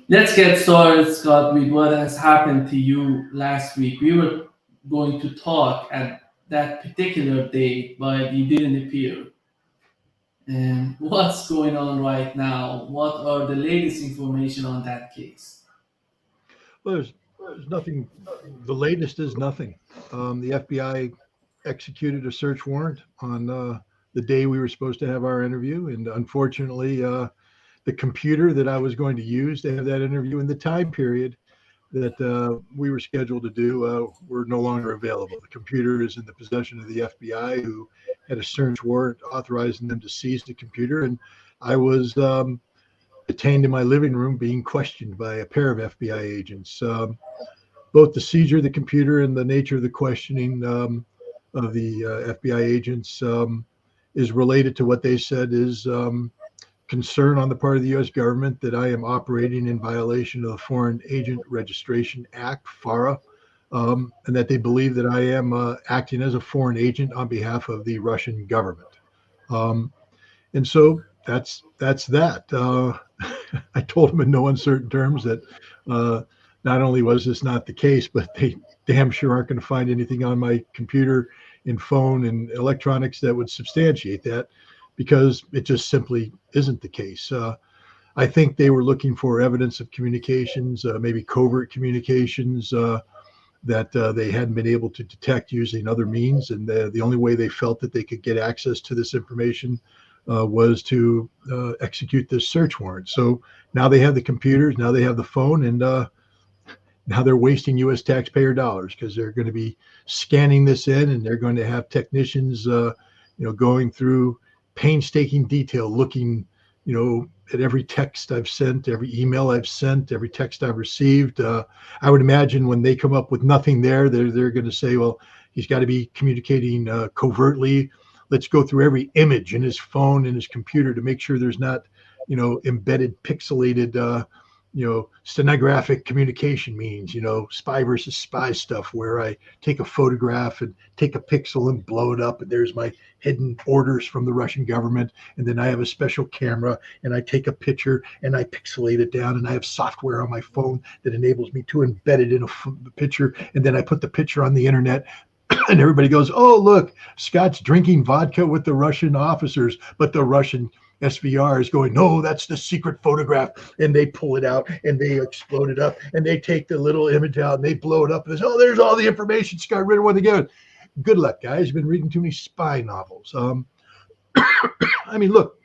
Let's get started, Scott, with what has happened to you last week. We were going to talk at that particular day, but you didn't appear. And what's going on right now? What are the latest information on that case? Well, there's nothing. The latest is nothing. The FBI executed a search warrant on the day we were supposed to have our interview, and unfortunately, the computer that I was going to use to have that interview in the time period that we were scheduled to do were no longer available. The computer is in the possession of the FBI, who had a search warrant authorizing them to seize the computer, and I was detained in my living room being questioned by a pair of FBI agents. Both the seizure of the computer and the nature of the questioning of the FBI agents is related to what they said is concern on the part of the U.S. government that I am operating in violation of the Foreign Agent Registration Act, FARA, and that they believe that I am acting as a foreign agent on behalf of the Russian government. Um, and so that's that. I told them in no uncertain terms that not only was this not the case, but they damn sure aren't going to find anything on my computer and phone and electronics that would substantiate that, because it just simply isn't the case. I think they were looking for evidence of communications, maybe covert communications that they hadn't been able to detect using other means. And the only way they felt that they could get access to this information was to execute this search warrant. So now they have the computers, now they have the phone, and now they're wasting U.S. taxpayer dollars because they're going to be scanning this in, and they're going to have technicians, going through painstaking detail, looking, at every text I've sent, every email I've sent, every text I've received. I would imagine when they come up with nothing there, they're going to say, well, he's got to be communicating covertly. Let's go through every image in his phone and his computer to make sure there's not, embedded, pixelated, stenographic communication means, spy versus spy stuff, where I take a photograph and take a pixel and blow it up, and there's my hidden orders from the Russian government. And then I have a special camera and I take a picture and I pixelate it down, and I have software on my phone that enables me to embed it in a picture. And then I put the picture on the internet. And everybody goes, oh, look, Scott's drinking vodka with the Russian officers, but the Russian SVR is going, no, that's the secret photograph. And they pull it out and they explode it up and they take the little image out and they blow it up. And they say, oh, there's all the information Scott Ritter wanted to give. Good luck, guys. You've been reading too many spy novels. I mean, look,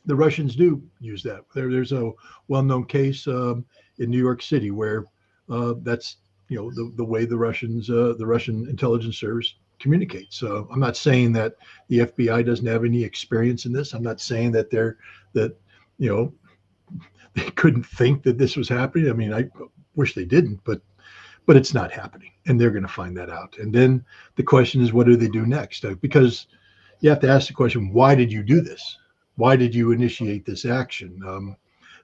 the Russians do use that. There's a well-known case in New York City where that's the way the Russian intelligence service communicates. So I'm not saying that the FBI doesn't have any experience in this. I'm not saying that they couldn't think that this was happening. I mean, I wish they didn't, but it's not happening, and they're going to find that out. And then the question is, what do they do next? Because you have to ask the question, why did you do this? Why did you initiate this action?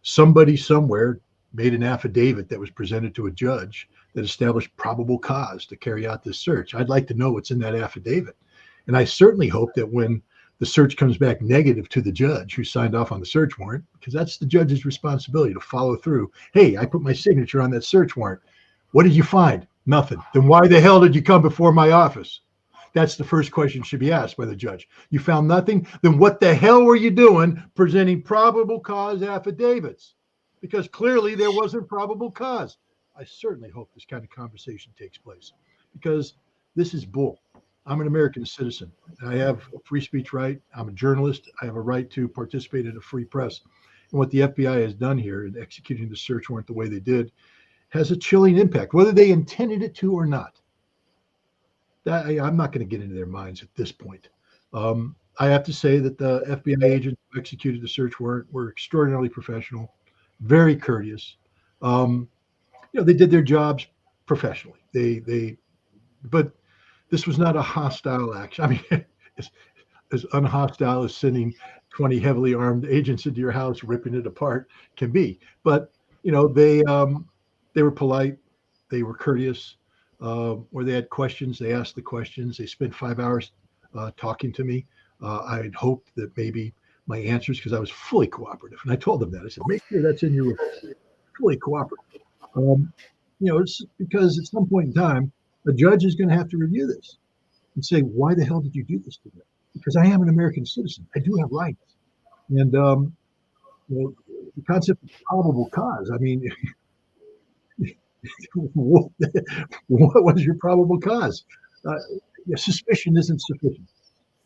Somebody somewhere made an affidavit that was presented to a judge that established probable cause to carry out this search. I'd like to know what's in that affidavit. And I certainly hope that when the search comes back negative to the judge who signed off on the search warrant, because that's the judge's responsibility to follow through. Hey, I put my signature on that search warrant. What did you find? Nothing. Then why the hell did you come before my office? That's the first question should be asked by the judge. You found nothing? Then what the hell were you doing presenting probable cause affidavits? Because clearly there wasn't probable cause. I certainly hope this kind of conversation takes place, because this is bull. I'm an American citizen. I have a free speech right. I'm a journalist. I have a right to participate in a free press. And what the FBI has done here in executing the search warrant the way they did has a chilling impact, whether they intended it to or not. I'm not going to get into their minds at this point. I have to say that the FBI agents who executed the search warrant were extraordinarily professional, very courteous. They did their jobs professionally. But this was not a hostile action. I mean, as unhostile as sending 20 heavily armed agents into your house, ripping it apart can be. But they were polite, they were courteous. Where they had questions, they asked the questions. They spent 5 hours talking to me. I had hoped that maybe my answers, because I was fully cooperative, and I told them that. I said, make sure that's in your report. fully cooperate. It's because at some point in time, a judge is going to have to review this and say, why the hell did you do this to me? Because I am an American citizen. I do have rights. And the concept of probable cause, I mean, what was your probable cause? Suspicion isn't sufficient.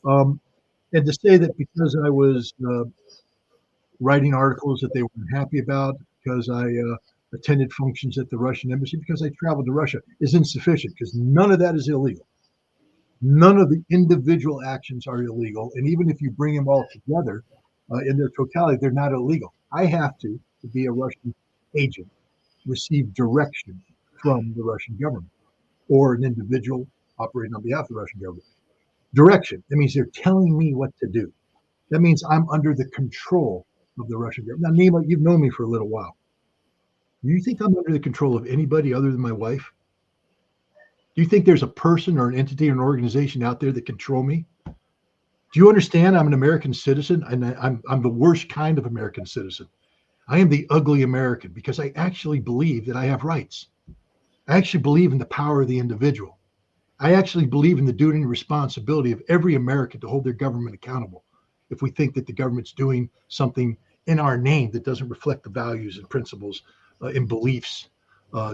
And to say that because I was writing articles that they weren't happy about, because I attended functions at the Russian embassy, because I traveled to Russia, is insufficient, because none of that is illegal. None of the individual actions are illegal. And even if you bring them all together in their totality, they're not illegal. I have to be a Russian agent, receive direction from the Russian government or an individual operating on behalf of the Russian government. Direction. That means they're telling me what to do. That means I'm under the control of the Russian government. Now, Nima, you've known me for a little while. Do you think I'm under the control of anybody other than my wife? Do you think there's a person or an entity or an organization out there that control me? Do you understand I'm an American citizen, and I'm the worst kind of American citizen? I am the ugly American because I actually believe that I have rights. I actually believe in the power of the individual. I actually believe in the duty and responsibility of every American to hold their government accountable if we think that the government's doing something in our name that doesn't reflect the values and principles and beliefs,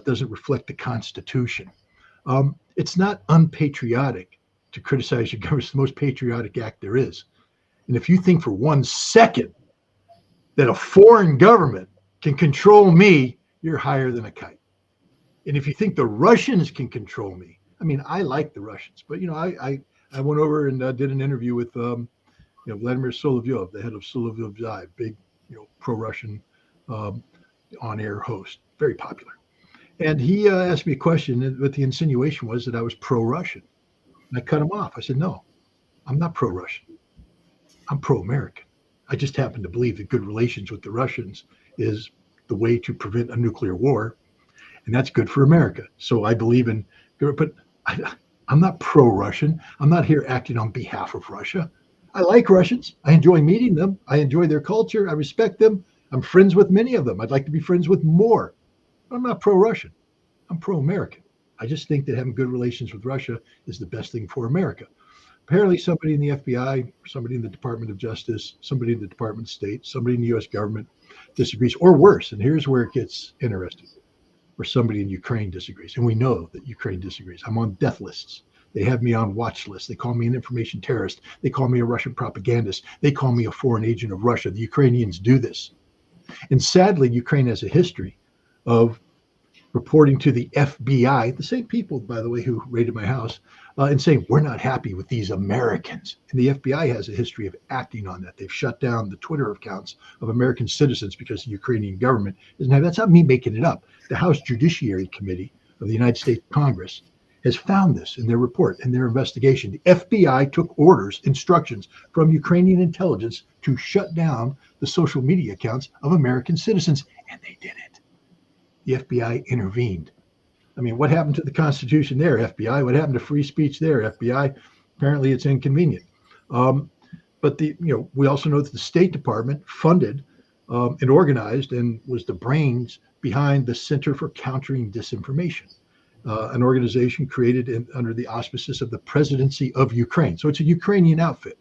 doesn't reflect the Constitution. It's not unpatriotic to criticize your government. It's the most patriotic act there is. And if you think for 1 second that a foreign government can control me, you're higher than a kite. And if you think the Russians can control me, I mean, I like the Russians, but I went over and did an interview with Vladimir Solovyov, the head of Solovyov, big pro-Russian on-air host, very popular. And he asked me a question, but the insinuation was that I was pro-Russian. And I cut him off. I said, no, I'm not pro-Russian. I'm pro-American. I just happen to believe that good relations with the Russians is the way to prevent a nuclear war. And that's good for America. So I believe in, but I'm not pro-Russian. I'm not here acting on behalf of Russia. I like Russians. I enjoy meeting them. I enjoy their culture. I respect them. I'm friends with many of them. I'd like to be friends with more. I'm not pro-Russian. I'm pro-American. I just think that having good relations with Russia is the best thing for America. Apparently somebody in the FBI, somebody in the Department of Justice, somebody in the Department of State, somebody in the U.S. government disagrees, or worse, and here's where it gets interesting, where somebody in Ukraine disagrees. And we know that Ukraine disagrees. I'm on death lists. They have me on watch lists. They call me an information terrorist. They call me a Russian propagandist. They call me a foreign agent of Russia. The Ukrainians do this. And sadly, Ukraine has a history of reporting to the FBI, the same people, by the way, who raided my house, and saying, we're not happy with these Americans. And the FBI has a history of acting on that. They've shut down the Twitter accounts of American citizens because the Ukrainian government doesn't have, that's not me making it up. The House Judiciary Committee of the United States Congress has found this in their report, in their investigation. The FBI took orders, instructions from Ukrainian intelligence to shut down the social media accounts of American citizens, and they did it. The FBI intervened. I mean, what happened to the Constitution there, FBI? What happened to free speech there, FBI? Apparently it's inconvenient. But we also know that the State Department funded and organized and was the brains behind the Center for Countering Disinformation, an organization created under the auspices of the Presidency of Ukraine. So it's a Ukrainian outfit,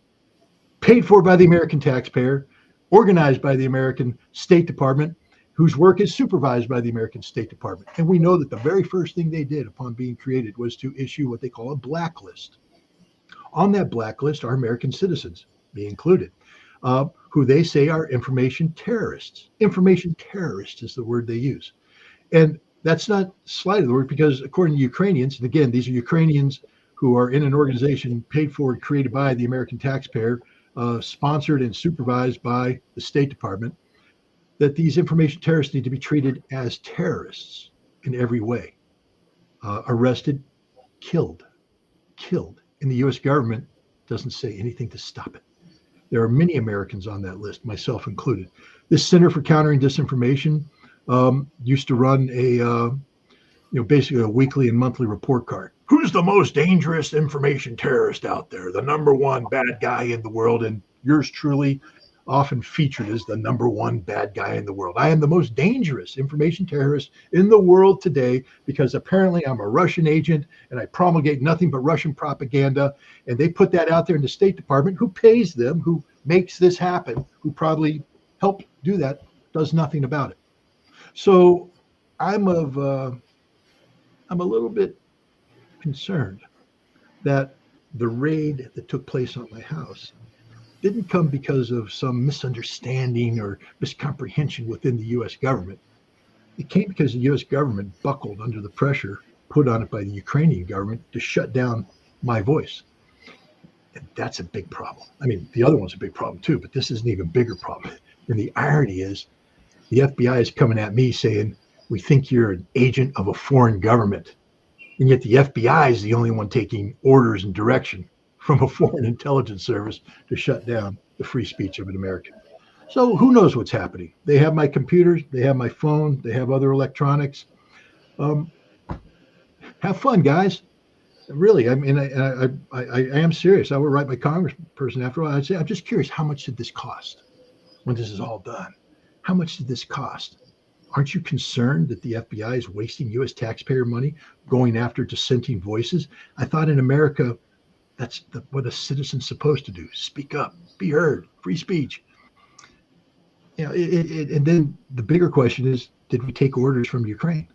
paid for by the American taxpayer, organized by the American State Department, whose work is supervised by the American State Department. And we know that the very first thing they did upon being created was to issue what they call a blacklist. On that blacklist are American citizens, me included, who they say are information terrorists. Information terrorist is the word they use. And that's not slight of the word, because according to Ukrainians, and again, these are Ukrainians who are in an organization paid for and created by the American taxpayer, sponsored and supervised by the State Department, that these information terrorists need to be treated as terrorists in every way. Arrested, killed. And the U.S. government doesn't say anything to stop it. There are many Americans on that list, myself included. This Center for Countering Disinformation used to run basically a weekly and monthly report card. Who's the most dangerous information terrorist out there? The number one bad guy in the world. And yours truly, often featured as the number one bad guy in the world. I am the most dangerous information terrorist in the world today because apparently I'm a Russian agent and I promulgate nothing but Russian propaganda. And they put that out there in the State Department, who pays them, who makes this happen, who probably helped do that, does nothing about it. So I'm a little bit concerned that the raid that took place on my house didn't come because of some misunderstanding or miscomprehension within the U.S. government. It came because the U.S. government buckled under the pressure put on it by the Ukrainian government to shut down my voice. And that's a big problem. I mean, the other one's a big problem too, but this is an even bigger problem. And the irony is the FBI is coming at me saying, we think you're an agent of a foreign government. And yet the FBI is the only one taking orders and direction from a foreign intelligence service to shut down the free speech of an American. So who knows what's happening? They have my computers, they have my phone, they have other electronics. Have fun, guys. Really, I mean, I am serious. I would write my congressperson after a while. I'd say, I'm just curious, how much did this cost when this is all done? How much did this cost? Aren't you concerned that the FBI is wasting U.S. taxpayer money going after dissenting voices? I thought in America, that's what a citizen's supposed to do. Speak up, be heard, free speech. You know, and then the bigger question is, did we take orders from Ukraine?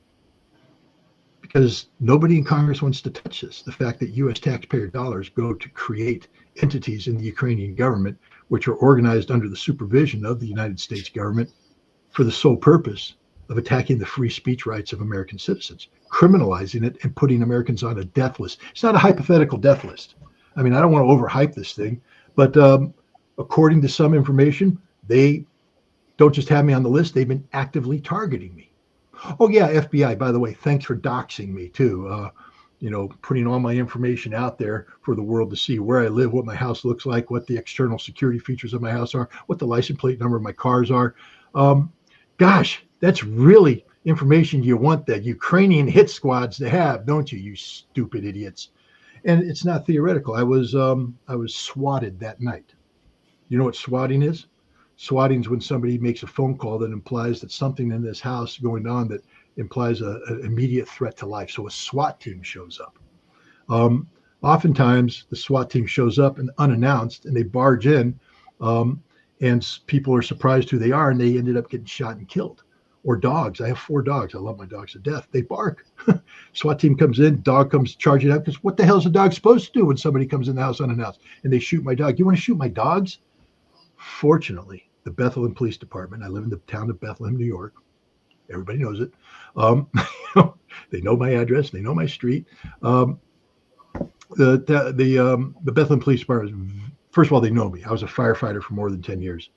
Because nobody in Congress wants to touch this. The fact that U.S. taxpayer dollars go to create entities in the Ukrainian government, which are organized under the supervision of the United States government for the sole purpose of attacking the free speech rights of American citizens, criminalizing it and putting Americans on a death list. It's not a hypothetical death list. I mean, I don't want to overhype this thing, but according to some information, they don't just have me on the list, they've been actively targeting me. Oh yeah, FBI, by the way, thanks for doxing me too. Putting all my information out there for the world to see, where I live, what my house looks like, what the external security features of my house are, what the license plate number of my cars are. Gosh, that's really information you want the Ukrainian hit squads to have, don't you, you stupid idiots? And it's not theoretical. I was swatted that night. You know what swatting is? Swatting is when somebody makes a phone call that implies that something in this house going on that implies an immediate threat to life. So a SWAT team shows up. Oftentimes, the SWAT team shows up and unannounced, and they barge in, and people are surprised who they are, and they ended up getting shot and killed. Or dogs. I have 4 dogs. I love my dogs to death. They bark. SWAT team comes in, dog comes charging out, because what the hell is a dog supposed to do when somebody comes in the house unannounced? And they shoot my dog. You want to shoot my dogs? Fortunately, the Bethlehem Police Department, I live in the town of Bethlehem, New York. Everybody knows it. They know my address. They know my street. The Bethlehem Police Department, first of all, they know me. I was a firefighter for more than 10 years.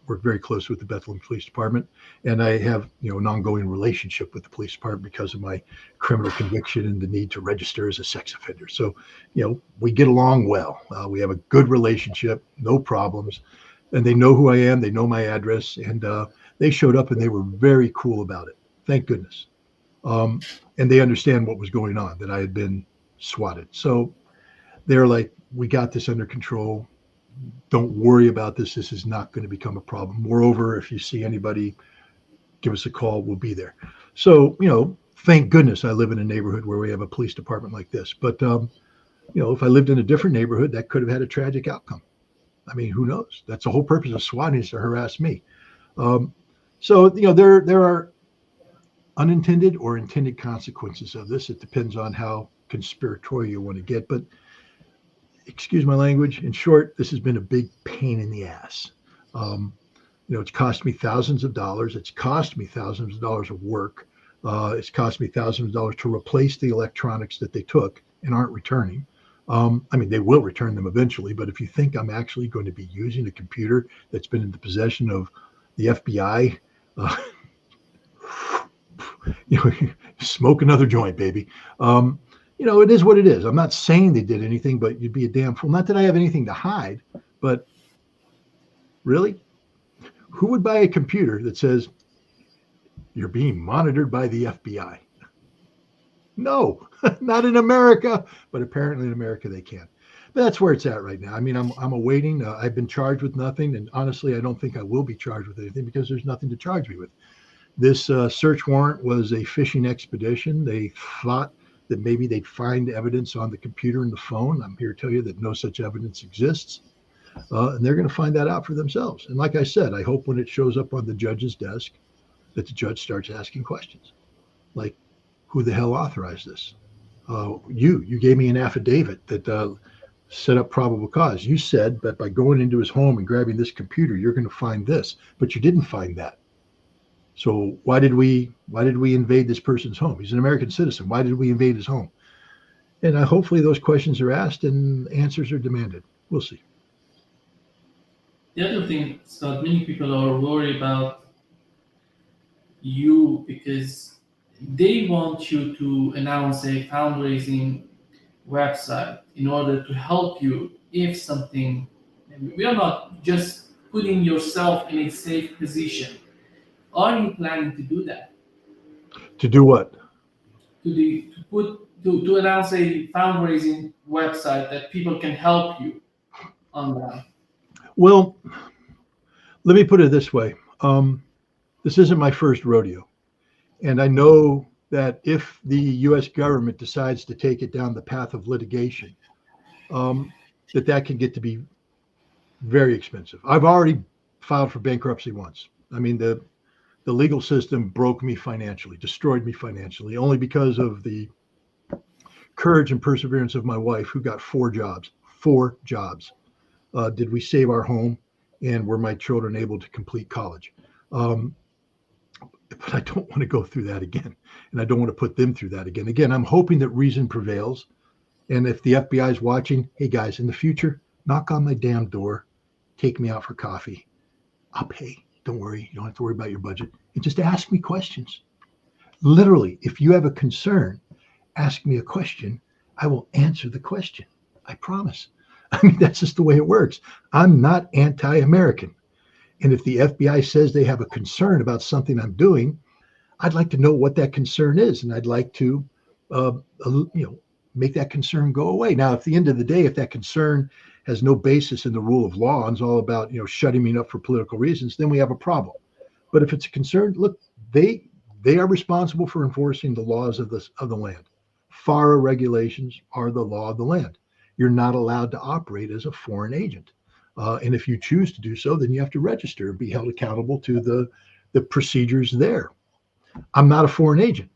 Worked very close with the Bethlehem Police Department, and I have an ongoing relationship with the police department because of my criminal conviction and the need to register as a sex offender. So, we get along well. We have a good relationship, no problems, and they know who I am. They know my address, and they showed up and they were very cool about it. Thank goodness. And they understand what was going on, that I had been swatted. So they're like, we got this under control. Don't worry about this. This is not going to become a problem. Moreover, if you see anybody, give us a call. We'll be there. So, thank goodness I live in a neighborhood where we have a police department like this. But, if I lived in a different neighborhood, that could have had a tragic outcome. I mean, who knows? That's the whole purpose of swatting, is to harass me. So, there are unintended or intended consequences of this. It depends on how conspiratorial you want to get. But excuse my language. In short, this has been a big pain in the ass. It's cost me thousands of dollars. It's cost me thousands of dollars of work. It's cost me thousands of dollars to replace the electronics that they took and aren't returning. They will return them eventually, but if you think I'm actually going to be using a computer that's been in the possession of the FBI, smoke another joint, baby. It is what it is. I'm not saying they did anything, but you'd be a damn fool. Not that I have anything to hide, but really, who would buy a computer that says you're being monitored by the FBI? No, not in America, but apparently in America they can. But that's where it's at right now. I mean, I'm awaiting. I've been charged with nothing, and honestly, I don't think I will be charged with anything because there's nothing to charge me with. This search warrant was a fishing expedition. They thought that maybe they'd find evidence on the computer and the phone. I'm here to tell you that no such evidence exists. And they're going to find that out for themselves. And like I said, I hope when it shows up on the judge's desk that the judge starts asking questions like, who the hell authorized this? You gave me an affidavit that set up probable cause. You said that by going into his home and grabbing this computer, you're going to find this, but you didn't find that. So why did we invade this person's home? He's an American citizen. Why did we invade his home? And hopefully those questions are asked and answers are demanded. We'll see. The other thing, Scott, many people are worried about you because they want you to announce a fundraising website in order to help you if something. We are not just putting yourself in a safe position. Are you planning to do that? To do what? To announce a fundraising website that people can help you on that. Well, let me put it this way. This isn't my first rodeo. And I know that if the U.S. government decides to take it down the path of litigation, that can get to be very expensive. I've already filed for bankruptcy once. I mean, the legal system broke me financially, destroyed me financially, only because of the courage and perseverance of my wife, who got 4 jobs. 4 jobs. Did we save our home, and were my children able to complete college? But I don't want to go through that again, and I don't want to put them through that again. Again, I'm hoping that reason prevails, and if the FBI is watching, hey guys, in the future, knock on my damn door, take me out for coffee. I'll pay. Don't worry. You don't have to worry about your budget. And just ask me questions. Literally, if you have a concern, ask me a question. I will answer the question. I promise. I mean, that's just the way it works. I'm not anti-American. And if the FBI says they have a concern about something I'm doing, I'd like to know what that concern is. And I'd like to, make that concern go away. Now, at the end of the day, if that concern has no basis in the rule of law and is all about, shutting me up for political reasons, then we have a problem. But if it's a concern, look, they are responsible for enforcing the laws of the land. FARA regulations are the law of the land. You're not allowed to operate as a foreign agent. And if you choose to do so, then you have to register and be held accountable to the procedures there. I'm not a foreign agent.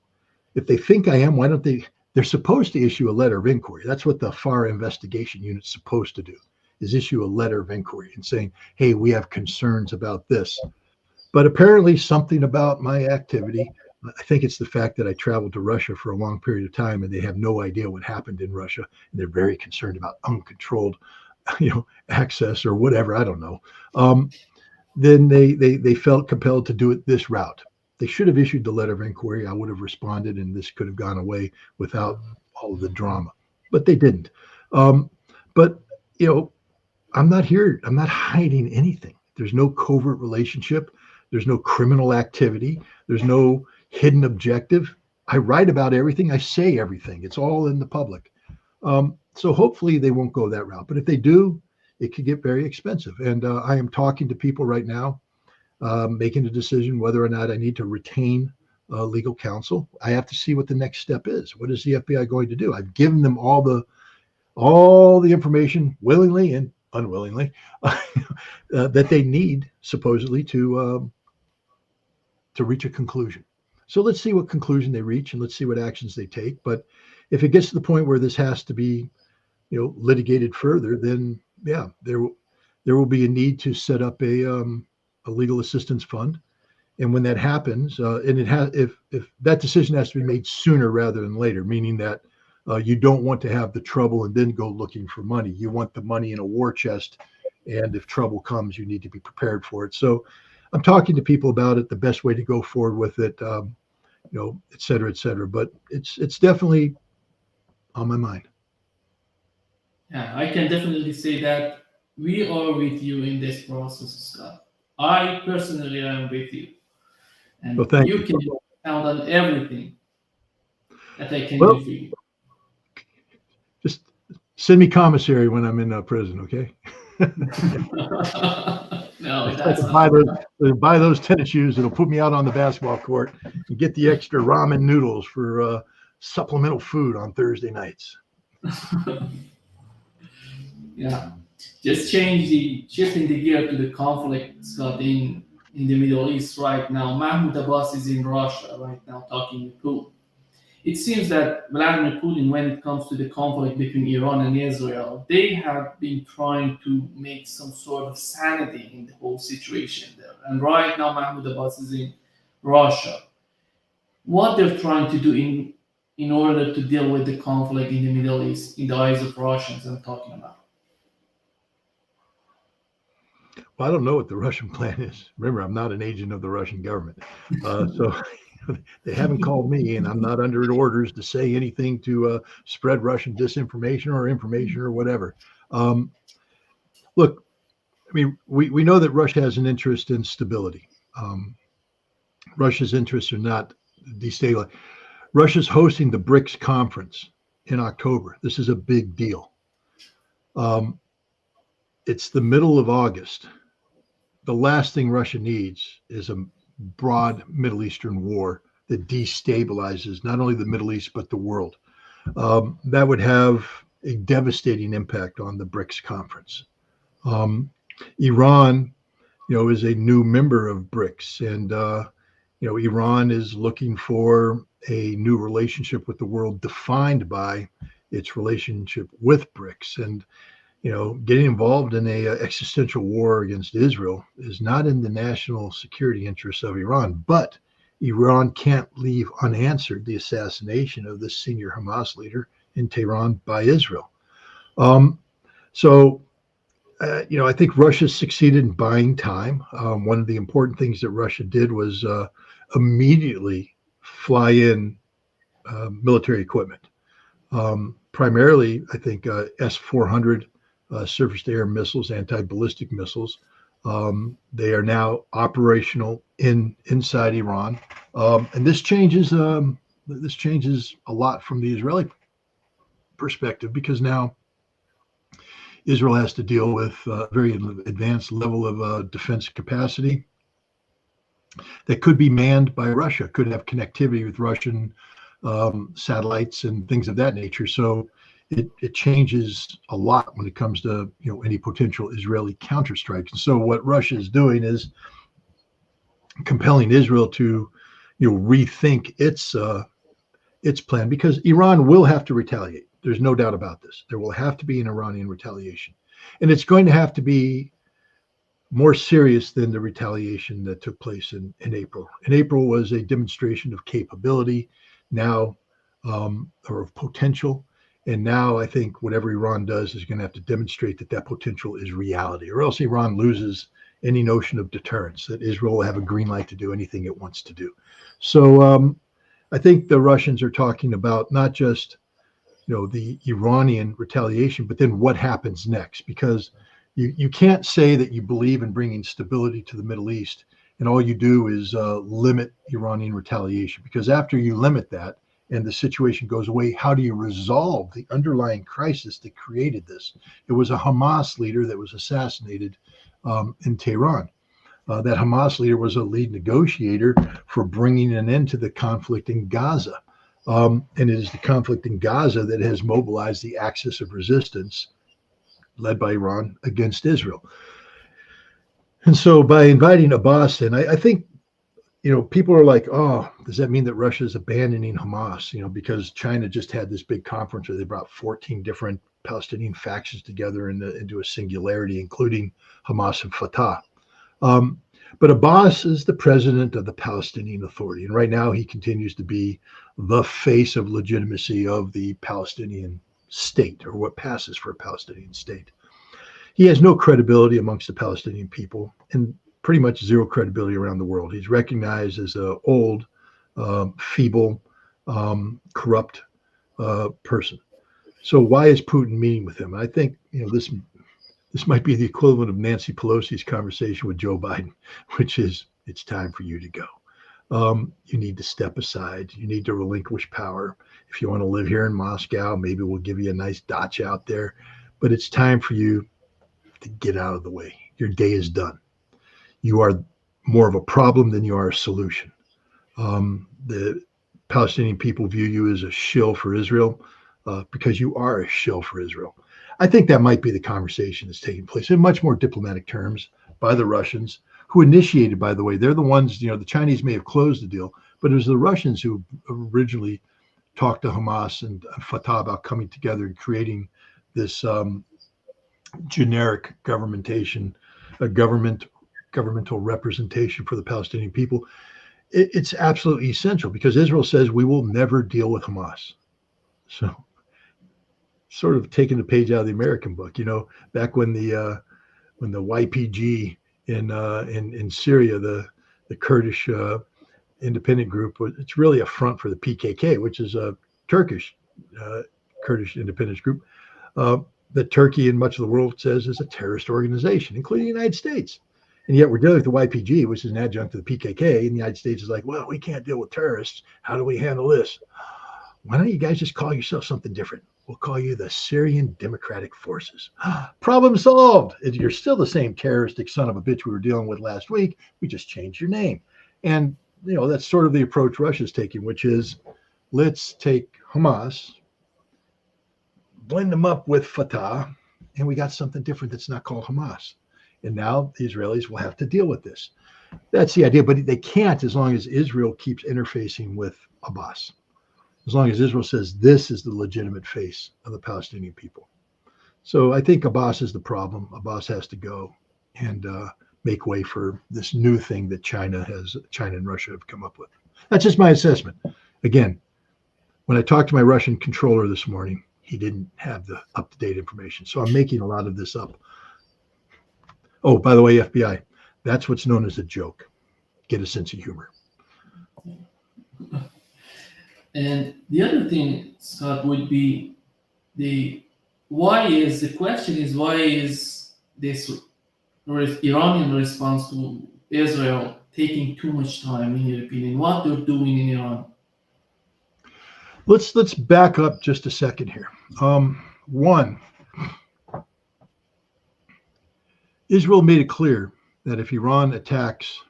If they think I am, why don't they? They're supposed to issue a letter of inquiry. That's what the FARA investigation unit's supposed to do, is issue a letter of inquiry and saying, hey, we have concerns about this. But apparently something about my activity, I think it's the fact that I traveled to Russia for a long period of time and they have no idea what happened in Russia. And they're very concerned about uncontrolled, access or whatever. I don't know. Then they felt compelled to do it this route. They should have issued the letter of inquiry. I would have responded and this could have gone away without all of the drama, but they didn't. But I'm not here. I'm not hiding anything. There's no covert relationship. There's no criminal activity. There's no hidden objective. I write about everything. I say everything. It's all in the public. So hopefully they won't go that route. But if they do, it could get very expensive. And I am talking to people right now, making a decision whether or not I need to retain legal counsel. I have to see what the next step is. What is the FBI going to do? I've given them all the information willingly and unwillingly that they need supposedly to reach a conclusion. So let's see what conclusion they reach and let's see what actions they take. But if it gets to the point where this has to be, litigated further, then yeah, there will be a need to set up a legal assistance fund. And when that happens, and if that decision has to be made sooner rather than later, meaning that you don't want to have the trouble and then go looking for money. You want the money in a war chest, and if trouble comes, you need to be prepared for it. So I'm talking to people about it, the best way to go forward with it, et cetera, et cetera. But it's definitely on my mind. Yeah, I can definitely say that we are with you in this process, Scott. I personally am with you. And Well, thank you you. can count on everything that I can Well, do for you. just Send me commissary when I'm in prison, okay? No, I that's can not. buy those tennis shoes that'll put me out on the basketball court and get the extra ramen noodles for supplemental food on Thursday nights. Yeah, just shifting the gear to the conflict, Scott, in the Middle East right now. Mahmoud Abbas is in Russia right now talking with Putin. It seems that Vladimir Putin, when it comes to the conflict between Iran and Israel, they have been trying to make some sort of sanity in the whole situation there. And right now, Mahmoud Abbas is in Russia. What they're trying to do in order to deal with the conflict in the Middle East, in the eyes of Russians, I'm talking about. Well, I don't know what the Russian plan is. Remember, I'm not an agent of the Russian government. So they haven't called me, and I'm not under orders to say anything to spread Russian disinformation or information or whatever. Look, I mean, we know that Russia has an interest in stability. Russia's interests are not destabilizing. Russia's hosting the BRICS conference in October. This is a big deal. It's the middle of August. The last thing Russia needs is a broad Middle Eastern war that destabilizes not only the Middle East, but the world. That would have a devastating impact on the BRICS conference. Iran, is a new member of BRICS, and Iran is looking for a new relationship with the world defined by its relationship with BRICS. And getting involved in a existential war against Israel is not in the national security interests of Iran, but Iran can't leave unanswered the assassination of the senior Hamas leader in Tehran by Israel. I think Russia succeeded in buying time. One of the important things that Russia did was immediately fly in military equipment. Primarily, I think S-400 surface-to-air missiles, anti-ballistic missiles. They are now operational inside Iran, and this changes a lot from the Israeli perspective, because now Israel has to deal with a very advanced level of defense capacity that could be manned by Russia, could have connectivity with Russian satellites and things of that nature. So it changes a lot when it comes to any potential Israeli counterstrike. And so what Russia is doing is compelling Israel to rethink its plan, because Iran will have to retaliate. There's no doubt about this. There will have to be an Iranian retaliation, and it's going to have to be more serious than the retaliation that took place in April. In April was a demonstration of capability, now or of potential. And now I think whatever Iran does is going to have to demonstrate that potential is reality, or else Iran loses any notion of deterrence, that Israel will have a green light to do anything it wants to do. So I think the Russians are talking about not just the Iranian retaliation, but then what happens next, because you can't say that you believe in bringing stability to the Middle East and all you do is limit Iranian retaliation, because after you limit that and the situation goes away, how do you resolve the underlying crisis that created this? It was a Hamas leader that was assassinated in Tehran. That Hamas leader was a lead negotiator for bringing an end to the conflict in Gaza. And it is the conflict in Gaza that has mobilized the axis of resistance led by Iran against Israel. And so by inviting Abbas in, I think, people are like, oh, does that mean that Russia is abandoning Hamas? Because China just had this big conference where they brought 14 different Palestinian factions together into a singularity, including Hamas and Fatah. But Abbas is the president of the Palestinian Authority. And right now he continues to be the face of legitimacy of the Palestinian state, or what passes for a Palestinian state. He has no credibility amongst the Palestinian people, and pretty much zero credibility around the world. He's recognized as an old, feeble, corrupt person. So why is Putin meeting with him? I think this might be the equivalent of Nancy Pelosi's conversation with Joe Biden, which is, it's time for you to go. You need to step aside. You need to relinquish power. If you want to live here in Moscow, maybe we'll give you a nice dacha out there, but it's time for you to get out of the way. Your day is done. You are more of a problem than you are a solution. The Palestinian people view you as a shill for Israel because you are a shill for Israel. I think that might be the conversation that's taking place in much more diplomatic terms by the Russians, who initiated, by the way, they're the ones, the Chinese may have closed the deal, but it was the Russians who originally talked to Hamas and Fatah about coming together and creating this generic governmental representation for the Palestinian people. It's absolutely essential because Israel says we will never deal with Hamas. So sort of taking the page out of the American book, back when the YPG in Syria, the Kurdish independent group, it's really a front for the PKK, which is a Turkish Kurdish independence group that Turkey and much of the world says is a terrorist organization, including the United States. And yet we're dealing with the YPG, which is an adjunct to the PKK. And the United States is like, well, we can't deal with terrorists. How do we handle this? Why don't you guys just call yourself something different? We'll call you the Syrian Democratic Forces. Problem solved. You're still the same terroristic son of a bitch we were dealing with last week. We just changed your name. And, that's sort of the approach Russia's taking, which is let's take Hamas, blend them up with Fatah, and we got something different that's not called Hamas. And now the Israelis will have to deal with this. That's the idea, but they can't as long as Israel keeps interfacing with Abbas. As long as Israel says this is the legitimate face of the Palestinian people. So I think Abbas is the problem. Abbas has to go and make way for this new thing that China and Russia have come up with. That's just my assessment. Again, when I talked to my Russian controller this morning, he didn't have the up-to-date information. So I'm making a lot of this up. Oh, by the way, FBI, that's what's known as a joke. Get a sense of humor. And the other thing, Scott, would be why is this Iranian response to Israel taking too much time, in your opinion? What they're doing in Iran? Let's back up just a second here. One, Israel made it clear that if Iran attacks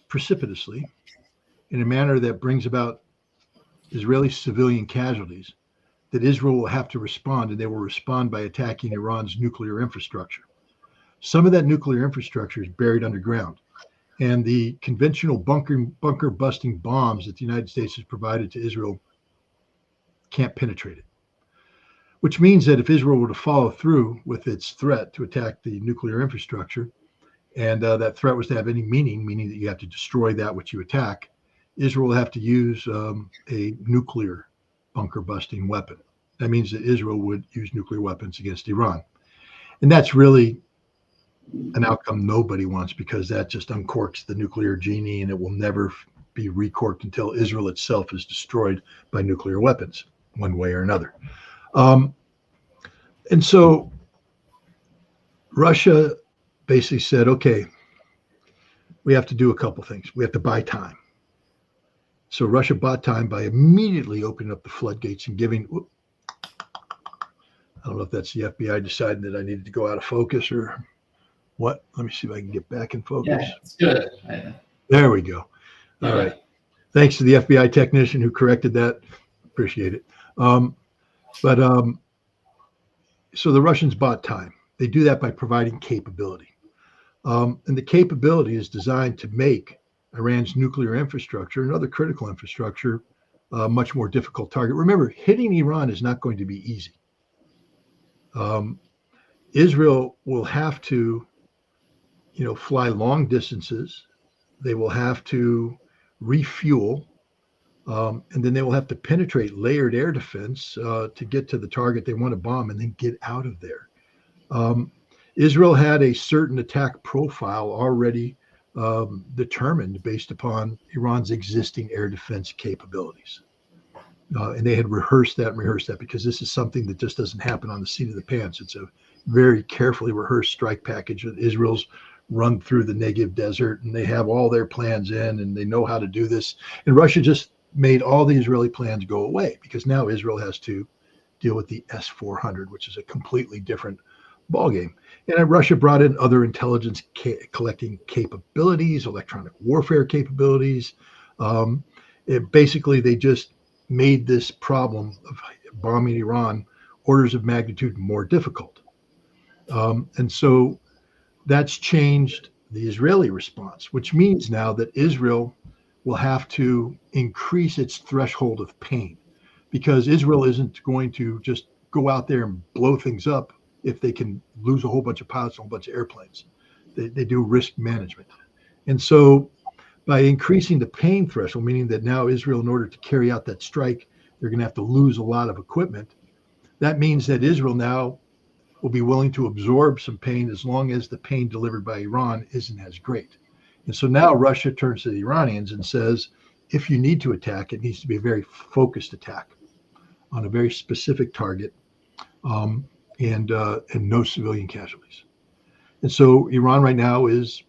precipitously in a manner that brings about Israeli civilian casualties, that Israel will have to respond, and they will respond by attacking Iran's nuclear infrastructure. Some of that nuclear infrastructure is buried underground, and the conventional bunker busting bombs that the United States has provided to Israel can't penetrate it. Which means that if Israel were to follow through with its threat to attack the nuclear infrastructure, and that threat was to have any meaning that you have to destroy that which you attack, Israel will have to use a nuclear bunker busting weapon. That means that Israel would use nuclear weapons against Iran. And that's really an outcome nobody wants, because that just uncorks the nuclear genie, and it will never be recorked until Israel itself is destroyed by nuclear weapons, one way or another. And so Russia basically said, okay, we have to do a couple things. We have to buy time. So Russia bought time by immediately opening up the floodgates and giving, I don't know if that's the FBI deciding that I needed to go out of focus or what. Let me see if I can get back in focus. Yeah, it's good. There we go. All right. Thanks to the FBI technician who corrected that. Appreciate it. So the Russians bought time. They do that by providing capability. And the capability is designed to make Iran's nuclear infrastructure and other critical infrastructure a much more difficult target. Remember, hitting Iran is not going to be easy. Israel will have to, fly long distances. They will have to refuel, and then they will have to penetrate layered air defense to get to the target they want to bomb and then get out of there. Israel had a certain attack profile already determined based upon Iran's existing air defense capabilities. And they had rehearsed that because this is something that just doesn't happen on the seat of the pants. It's a very carefully rehearsed strike package that Israel's run through the Negev desert, and they have all their plans in, and they know how to do this. And Russia just made all the Israeli plans go away because now Israel has to deal with the S-400, which is a completely different ballgame. And Russia brought in other intelligence collecting capabilities, electronic warfare capabilities. Basically, they just made this problem of bombing Iran orders of magnitude more difficult. And so that's changed the Israeli response, which means now that Israel will have to increase its threshold of pain, because Israel isn't going to just go out there and blow things up if they can lose a whole bunch of pilots and a whole bunch of airplanes. They do risk management. And so by increasing the pain threshold, meaning that now Israel, in order to carry out that strike, they're going to have to lose a lot of equipment. That means that Israel now will be willing to absorb some pain as long as the pain delivered by Iran isn't as great. And so now Russia turns to the Iranians and says, if you need to attack, it needs to be a very focused attack on a very specific target, and no civilian casualties. And so Iran right now is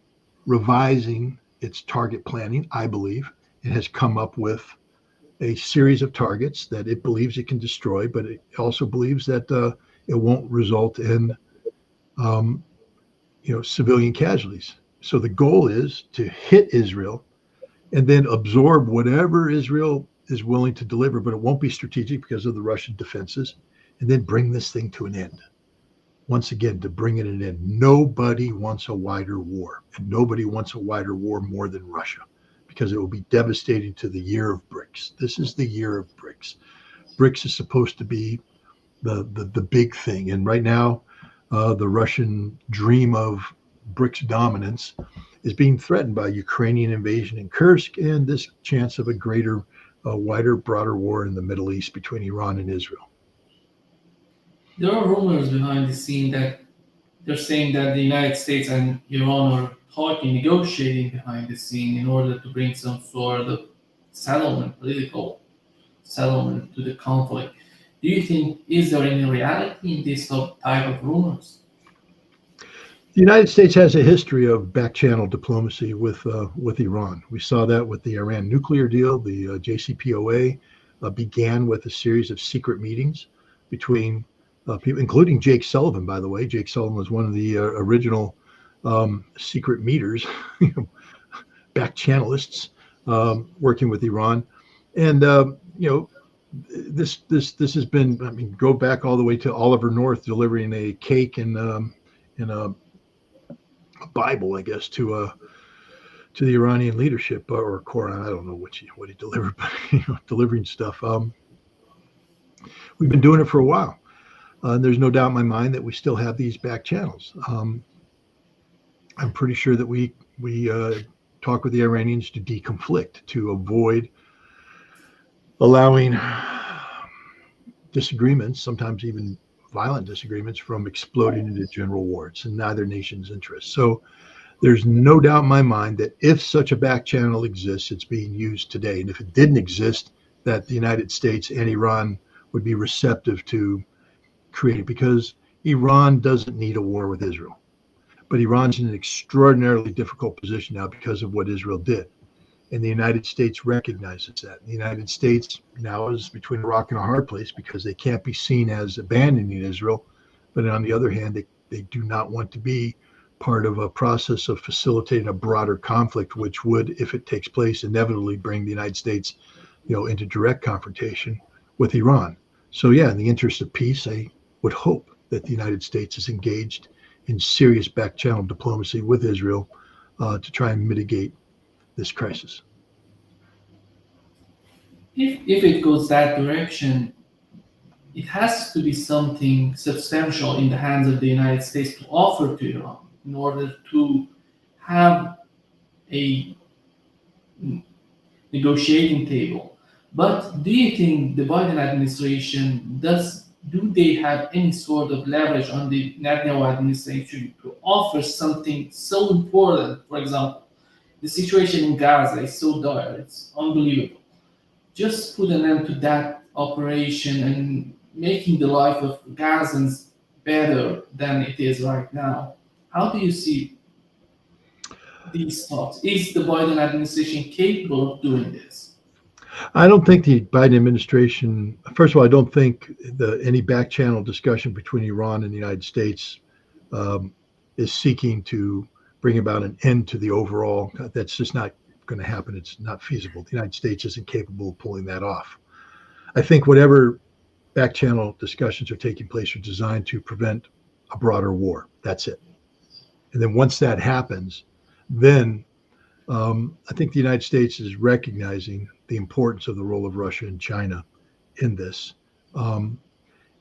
revising its target planning, I believe. It has come up with a series of targets that it believes it can destroy, but it also believes that it won't result in civilian casualties. So the goal is to hit Israel and then absorb whatever Israel is willing to deliver, but it won't be strategic because of the Russian defenses, and then bring this thing to an end. Once again, to bring it an end. Nobody wants a wider war, and nobody wants a wider war more than Russia, because it will be devastating to the year of BRICS. This is the year of BRICS. BRICS is supposed to be the big thing, and right now, the Russian dream of BRICS dominance is being threatened by Ukrainian invasion in Kursk and this chance of a greater, wider, broader war in the Middle East between Iran and Israel. There are rumors behind the scene that they're saying that the United States and Iran are talking, negotiating behind the scene in order to bring some sort of settlement, political settlement to the conflict. Do you think, is there any reality in this type of rumors? The United States has a history of back-channel diplomacy with Iran. We saw that with the Iran nuclear deal. The JCPOA began with a series of secret meetings between people, including Jake Sullivan, by the way. Jake Sullivan was one of the original secret meters, back-channelists working with Iran. And, this has been, I mean, go back all the way to Oliver North delivering a cake and a Bible, I guess, to the Iranian leadership, or Quran. I don't know what he delivered, but delivering stuff. We've been doing it for a while. There's no doubt in my mind that we still have these back channels. I'm pretty sure that we talk with the Iranians to deconflict, to avoid allowing disagreements, sometimes even violent disagreements, from exploding into general war. It's in neither nation's interest. So there's no doubt in my mind that if such a back channel exists, it's being used today. And if it didn't exist, that the United States and Iran would be receptive to create it, because Iran doesn't need a war with Israel. But Iran's in an extraordinarily difficult position now because of what Israel did. And the United States recognizes that. The United States now is between a rock and a hard place because they can't be seen as abandoning Israel. But on the other hand, they do not want to be part of a process of facilitating a broader conflict, which would, if it takes place, inevitably bring the United States, into direct confrontation with Iran. So yeah, in the interest of peace, I would hope that the United States is engaged in serious back-channel diplomacy with Israel to try and mitigate this crisis. If it goes that direction, it has to be something substantial in the hands of the United States to offer to Iran in order to have a negotiating table. But do you think the Biden administration do they have any sort of leverage on the Netanyahu administration to offer something so important? For example, the situation in Gaza is so dire, it's unbelievable. Just put an end to that operation and making the life of Gazans better than it is right now. How do you see these talks? Is the Biden administration capable of doing this? I don't think the Biden administration, first of all, I don't think any back channel discussion between Iran and the United States is seeking to bring about an end to the overall. That's just not going to happen. It's not feasible. The United States isn't capable of pulling that off. I think whatever back channel discussions are taking place are designed to prevent a broader war. That's it. And then once that happens, then I think the United States is recognizing the importance of the role of Russia and China in this. And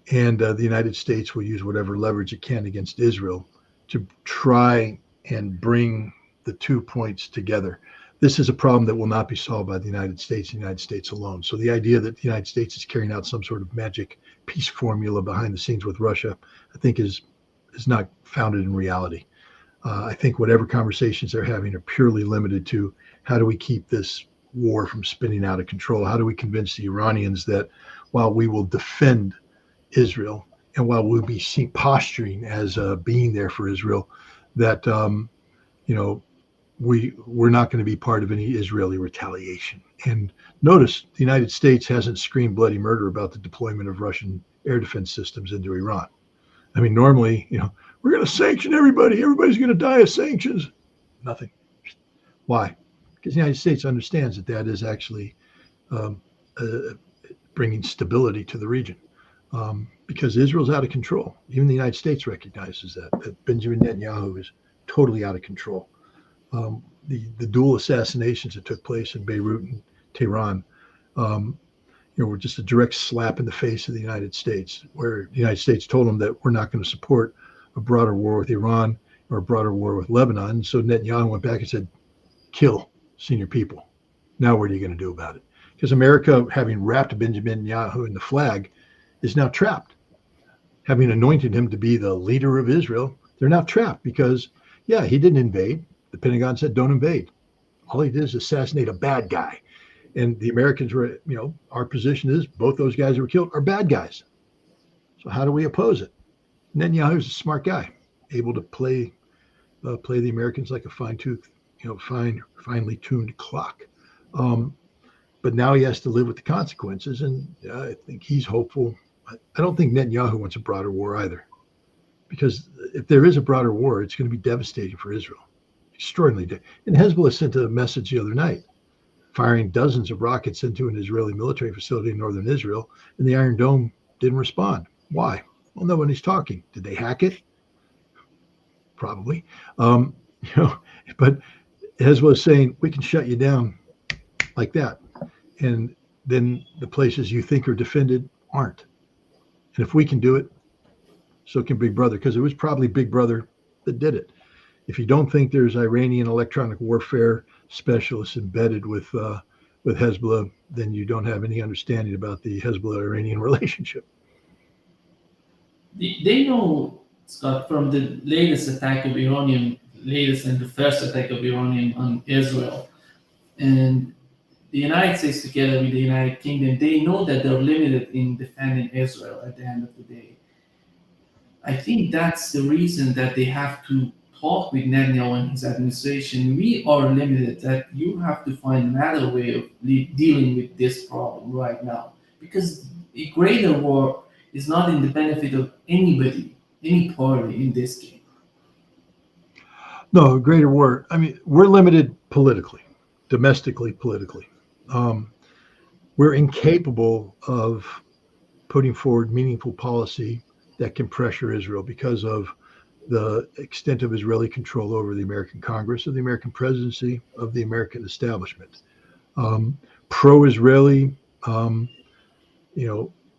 the United States will use whatever leverage it can against Israel to try and bring the 2 points together. This is a problem that will not be solved by the United States and the United States alone. So the idea that the United States is carrying out some sort of magic peace formula behind the scenes with Russia, I think is not founded in reality. I think whatever conversations they're having are purely limited to how do we keep this war from spinning out of control? How do we convince the Iranians that while we will defend Israel and while we'll be seen posturing as being there for Israel, that we're not going to be part of any Israeli retaliation. And notice the United States hasn't screamed bloody murder about the deployment of Russian air defense systems into Iran. I mean, normally, we're going to sanction everybody. Everybody's going to die of sanctions. Nothing. Why? Because the United States understands that is actually bringing stability to the region. Because Israel's out of control. Even the United States recognizes that Benjamin Netanyahu is totally out of control. The dual assassinations that took place in Beirut and Tehran were just a direct slap in the face of the United States, where the United States told them that we're not going to support a broader war with Iran or a broader war with Lebanon. So Netanyahu went back and said, kill senior people. Now what are you going to do about it? Because America, having wrapped Benjamin Netanyahu in the flag, is now trapped. Having anointed him to be the leader of Israel, they're now trapped because, he didn't invade. The Pentagon said, don't invade. All he did is assassinate a bad guy. And the Americans were, our position is both those guys who were killed are bad guys. So how do we oppose it? Netanyahu's a smart guy, able to play the Americans like a finely tuned clock. But now he has to live with the consequences. And I think he's hopeful. I don't think Netanyahu wants a broader war either, because if there is a broader war, it's going to be devastating for Israel. Extraordinarily. And Hezbollah sent a message the other night, firing dozens of rockets into an Israeli military facility in northern Israel, and the Iron Dome didn't respond. Why? Well, nobody's talking. Did they hack it? Probably. But Hezbollah is saying, we can shut you down like that. And then the places you think are defended aren't. And if we can do it, so can Big Brother, because it was probably Big Brother that did it. If you don't think there's Iranian electronic warfare specialists embedded with Hezbollah, then you don't have any understanding about the Hezbollah-Iranian relationship. They know, Scott, from the latest attack of Iranian, the first attack of Iranian on Israel, and the United States together with the United Kingdom, they know that they're limited in defending Israel at the end of the day. I think that's the reason that they have to talk with Netanyahu and his administration. We are limited, that you have to find another way of dealing with this problem right now, because a greater war is not in the benefit of anybody, any party in this game. No, greater war. I mean, we're limited politically, domestically, politically. We're incapable of putting forward meaningful policy that can pressure Israel because of the extent of Israeli control over the American Congress, of the American presidency, of the American establishment. Pro-Israeli,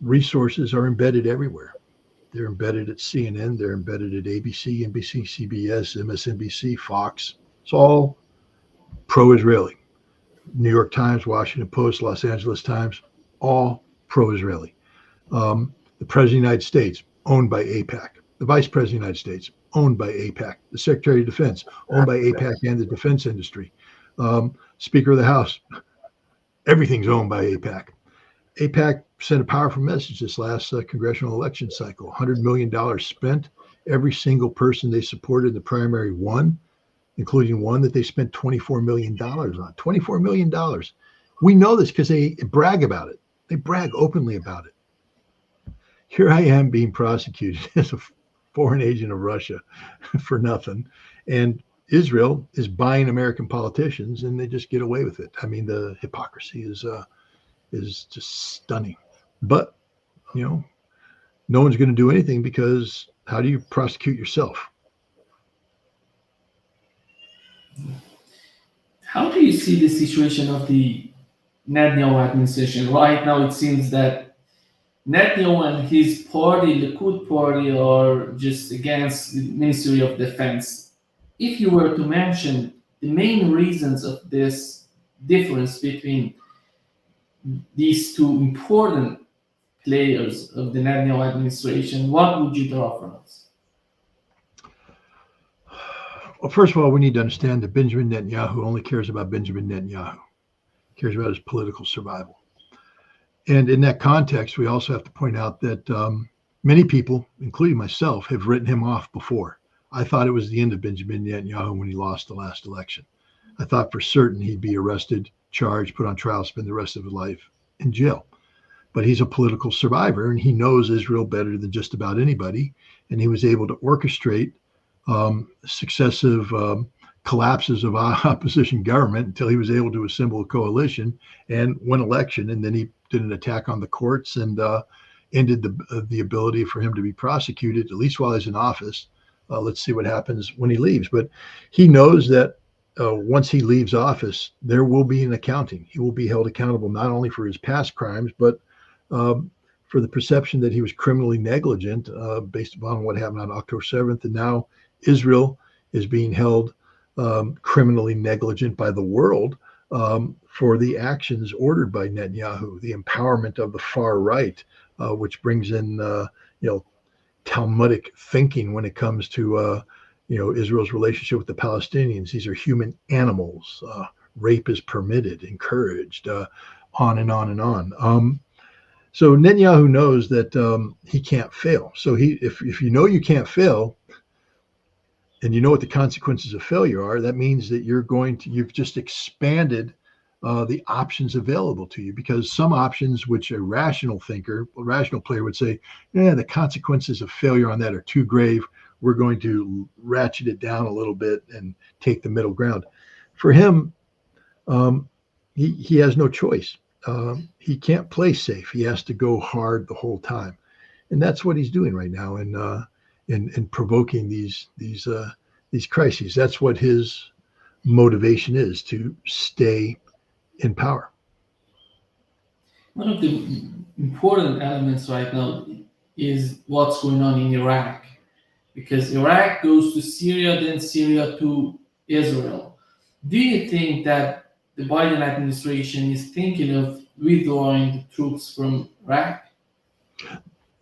resources are embedded everywhere. They're embedded at CNN, they're embedded at ABC, NBC, CBS, MSNBC, Fox. It's all pro-Israeli. New York Times, Washington Post, Los Angeles Times, all pro-Israeli. The President of the United States, owned by AIPAC. The Vice President of the United States, owned by AIPAC. The Secretary of Defense, owned by AIPAC and the defense industry. Speaker of the House, everything's owned by AIPAC. AIPAC sent a powerful message this last congressional election cycle. $100 million spent. Every single person they supported in the primary won. including one that they spent $24 million on. $24 million. We know this because they brag about it. They brag openly about it. Here I am being prosecuted as a foreign agent of Russia for nothing. And Israel is buying American politicians, and they just get away with it. I mean, the hypocrisy is just stunning. But, you know, no one's going to do anything because how do you prosecute yourself? How do you see the situation of the Netanyahu administration? Right now, it seems that Netanyahu and his party, the Likud party, are just against the Ministry of Defense. If you were to mention the main reasons of this difference between these two important players of the Netanyahu administration, what would you draw from us? Well, first of all, we need to understand that Benjamin Netanyahu only cares about Benjamin Netanyahu. He cares about his political survival. And in that context, we also have to point out that many people, including myself, have written him off before. I thought it was the end of Benjamin Netanyahu when he lost the last election. I thought for certain he'd be arrested, charged, put on trial, spend the rest of his life in jail. But he's a political survivor, and he knows Israel better than just about anybody. And he was able to orchestrate successive collapses of opposition government until he was able to assemble a coalition and win election. And then he did an attack on the courts and ended the ability for him to be prosecuted, at least while he's in office. Let's see what happens when he leaves. But he knows that once he leaves office, there will be an accounting. He will be held accountable not only for his past crimes, but for the perception that he was criminally negligent based upon what happened on October 7th. And now Israel is being held criminally negligent by the world for the actions ordered by Netanyahu, the empowerment of the far right, which brings in, Talmudic thinking when it comes to, Israel's relationship with the Palestinians. These are human animals. Rape is permitted, encouraged, on and on and on. So Netanyahu knows that he can't fail. So if you know you can't fail, and you know what the consequences of failure are, that means that you've just expanded the options available to you, because some options which a rational player would say, the consequences of failure on that are too grave. We're going to ratchet it down a little bit and take the middle ground. For him, he has no choice. He can't play safe. He has to go hard the whole time. And that's what he's doing right now in provoking these crises. That's what his motivation is, to stay in power. One of the important elements right now is what's going on in Iraq, because Iraq goes to Syria, then Syria to Israel. Do you think that the Biden administration is thinking of withdrawing the troops from Iraq?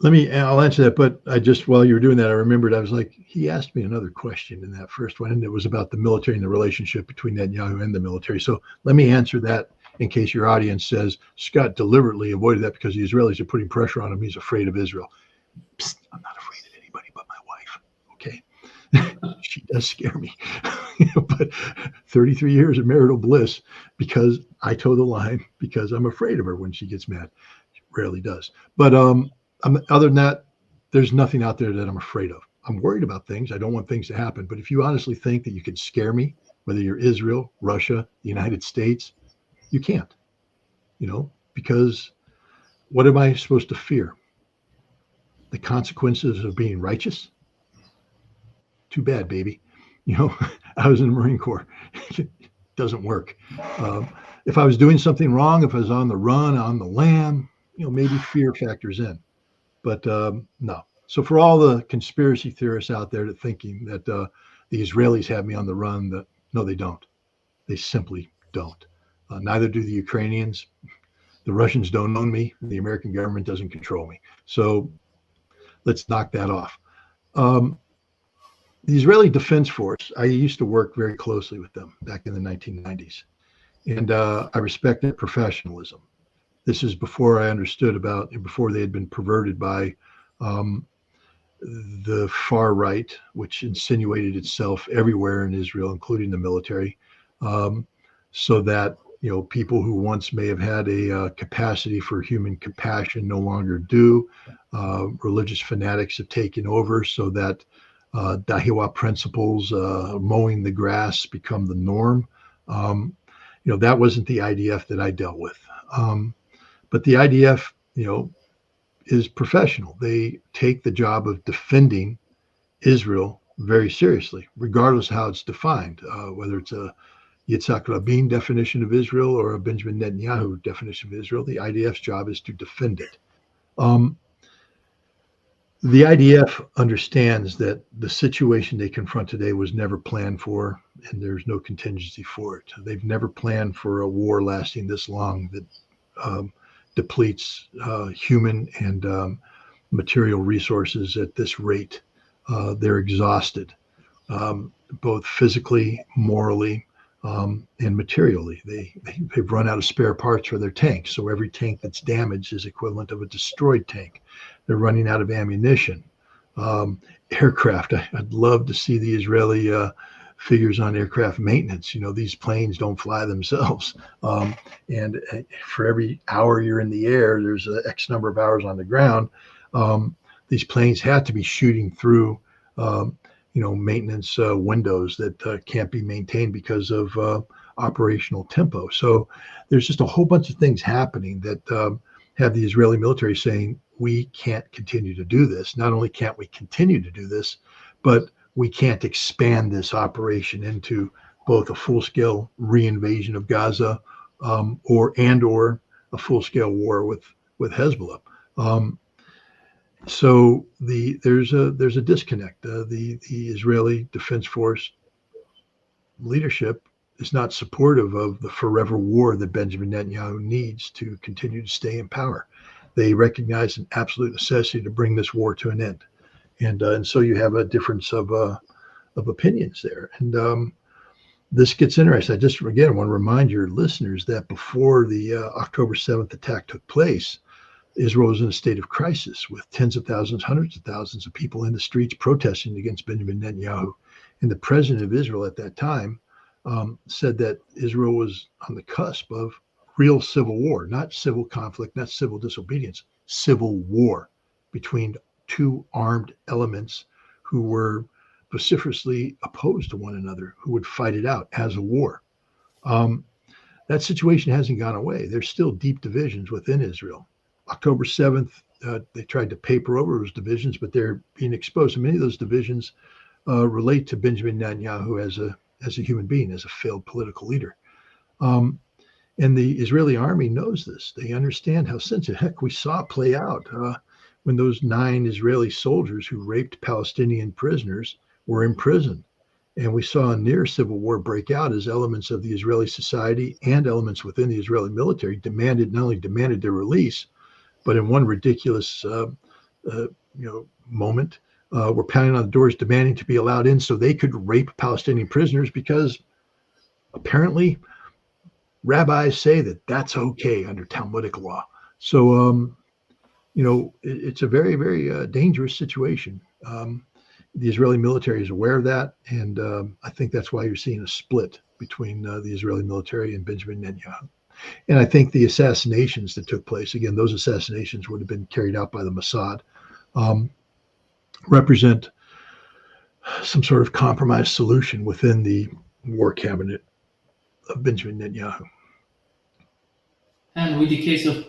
I'll answer that, but while you were doing that, I remembered, I was like, he asked me another question in that first one, and it was about the military and the relationship between Netanyahu and the military. So let me answer that in case your audience says, Scott deliberately avoided that because the Israelis are putting pressure on him. He's afraid of Israel. Psst, I'm not afraid of anybody but my wife, okay? She does scare me. But 33 years of marital bliss because I toe the line because I'm afraid of her when she gets mad. She rarely does. But other than that, there's nothing out there that I'm afraid of. I'm worried about things. I don't want things to happen. But if you honestly think that you can scare me, whether you're Israel, Russia, the United States, you can't, because what am I supposed to fear? The consequences of being righteous? Too bad, baby. I was in the Marine Corps. It doesn't work. If I was doing something wrong, if I was on the run, on the lam, maybe fear factors in. But no. So for all the conspiracy theorists out there that thinking that the Israelis have me on the run, no, they don't. They simply don't. Neither do the Ukrainians. The Russians don't own me. The American government doesn't control me. So let's knock that off. The Israeli Defense Force, I used to work very closely with them back in the 1990s. And I respect their professionalism. This is before I understood before they had been perverted by the far right, which insinuated itself everywhere in Israel, including the military, so that people who once may have had a capacity for human compassion no longer do. Religious fanatics have taken over, so that Dahiwa principles, mowing the grass, become the norm. That wasn't the IDF that I dealt with, but the IDF, is professional. They take the job of defending Israel very seriously, regardless of how it's defined, whether it's a Yitzhak Rabin definition of Israel or a Benjamin Netanyahu definition of Israel. The IDF's job is to defend it. The IDF understands that the situation they confront today was never planned for, and there's no contingency for it. They've never planned for a war lasting this long that depletes human and material resources at this rate. They're exhausted, both physically, morally, and materially. They've run out of spare parts for their tanks. So every tank that's damaged is equivalent of a destroyed tank. They're running out of ammunition. Aircraft. I'd love to see the Israeli figures on aircraft maintenance. These planes don't fly themselves. And for every hour you're in the air, there's X number of hours on the ground. These planes have to be shooting through, maintenance windows that can't be maintained because of operational tempo. So there's just a whole bunch of things happening that have the Israeli military saying, we can't continue to do this. Not only can't we continue to do this, but we can't expand this operation into both a full-scale reinvasion of Gaza or a full-scale war with Hezbollah. So there's a disconnect. The Israeli Defense Force leadership is not supportive of the forever war that Benjamin Netanyahu needs to continue to stay in power. They recognize an absolute necessity to bring this war to an end, and so you have a difference of opinions there. And this gets interesting. I just again want to remind your listeners that before the October 7th attack took place, Israel was in a state of crisis with tens of thousands, hundreds of thousands of people in the streets protesting against Benjamin Netanyahu. And the president of Israel at that time said that Israel was on the cusp of real civil war, not civil conflict, not civil disobedience, civil war between two armed elements who were vociferously opposed to one another, who would fight it out as a war. That situation hasn't gone away. There's still deep divisions within Israel. October 7th, they tried to paper over those divisions, but they're being exposed. And many of those divisions relate to Benjamin Netanyahu as a human being, as a failed political leader. And the Israeli army knows this. They understand how sensitive. Heck, we saw it play out when those 9 Israeli soldiers who raped Palestinian prisoners were imprisoned. And we saw a near civil war break out as elements of the Israeli society and elements within the Israeli military not only demanded their release, but in one ridiculous moment, were pounding on the doors demanding to be allowed in so they could rape Palestinian prisoners, because apparently rabbis say that that's okay under Talmudic law. So, it's a very, very dangerous situation. The Israeli military is aware of that, and I think that's why you're seeing a split between the Israeli military and Benjamin Netanyahu. And I think the assassinations that took place, again, those assassinations would have been carried out by the Mossad, represent some sort of compromise solution within the war cabinet of Benjamin Netanyahu. And with the case of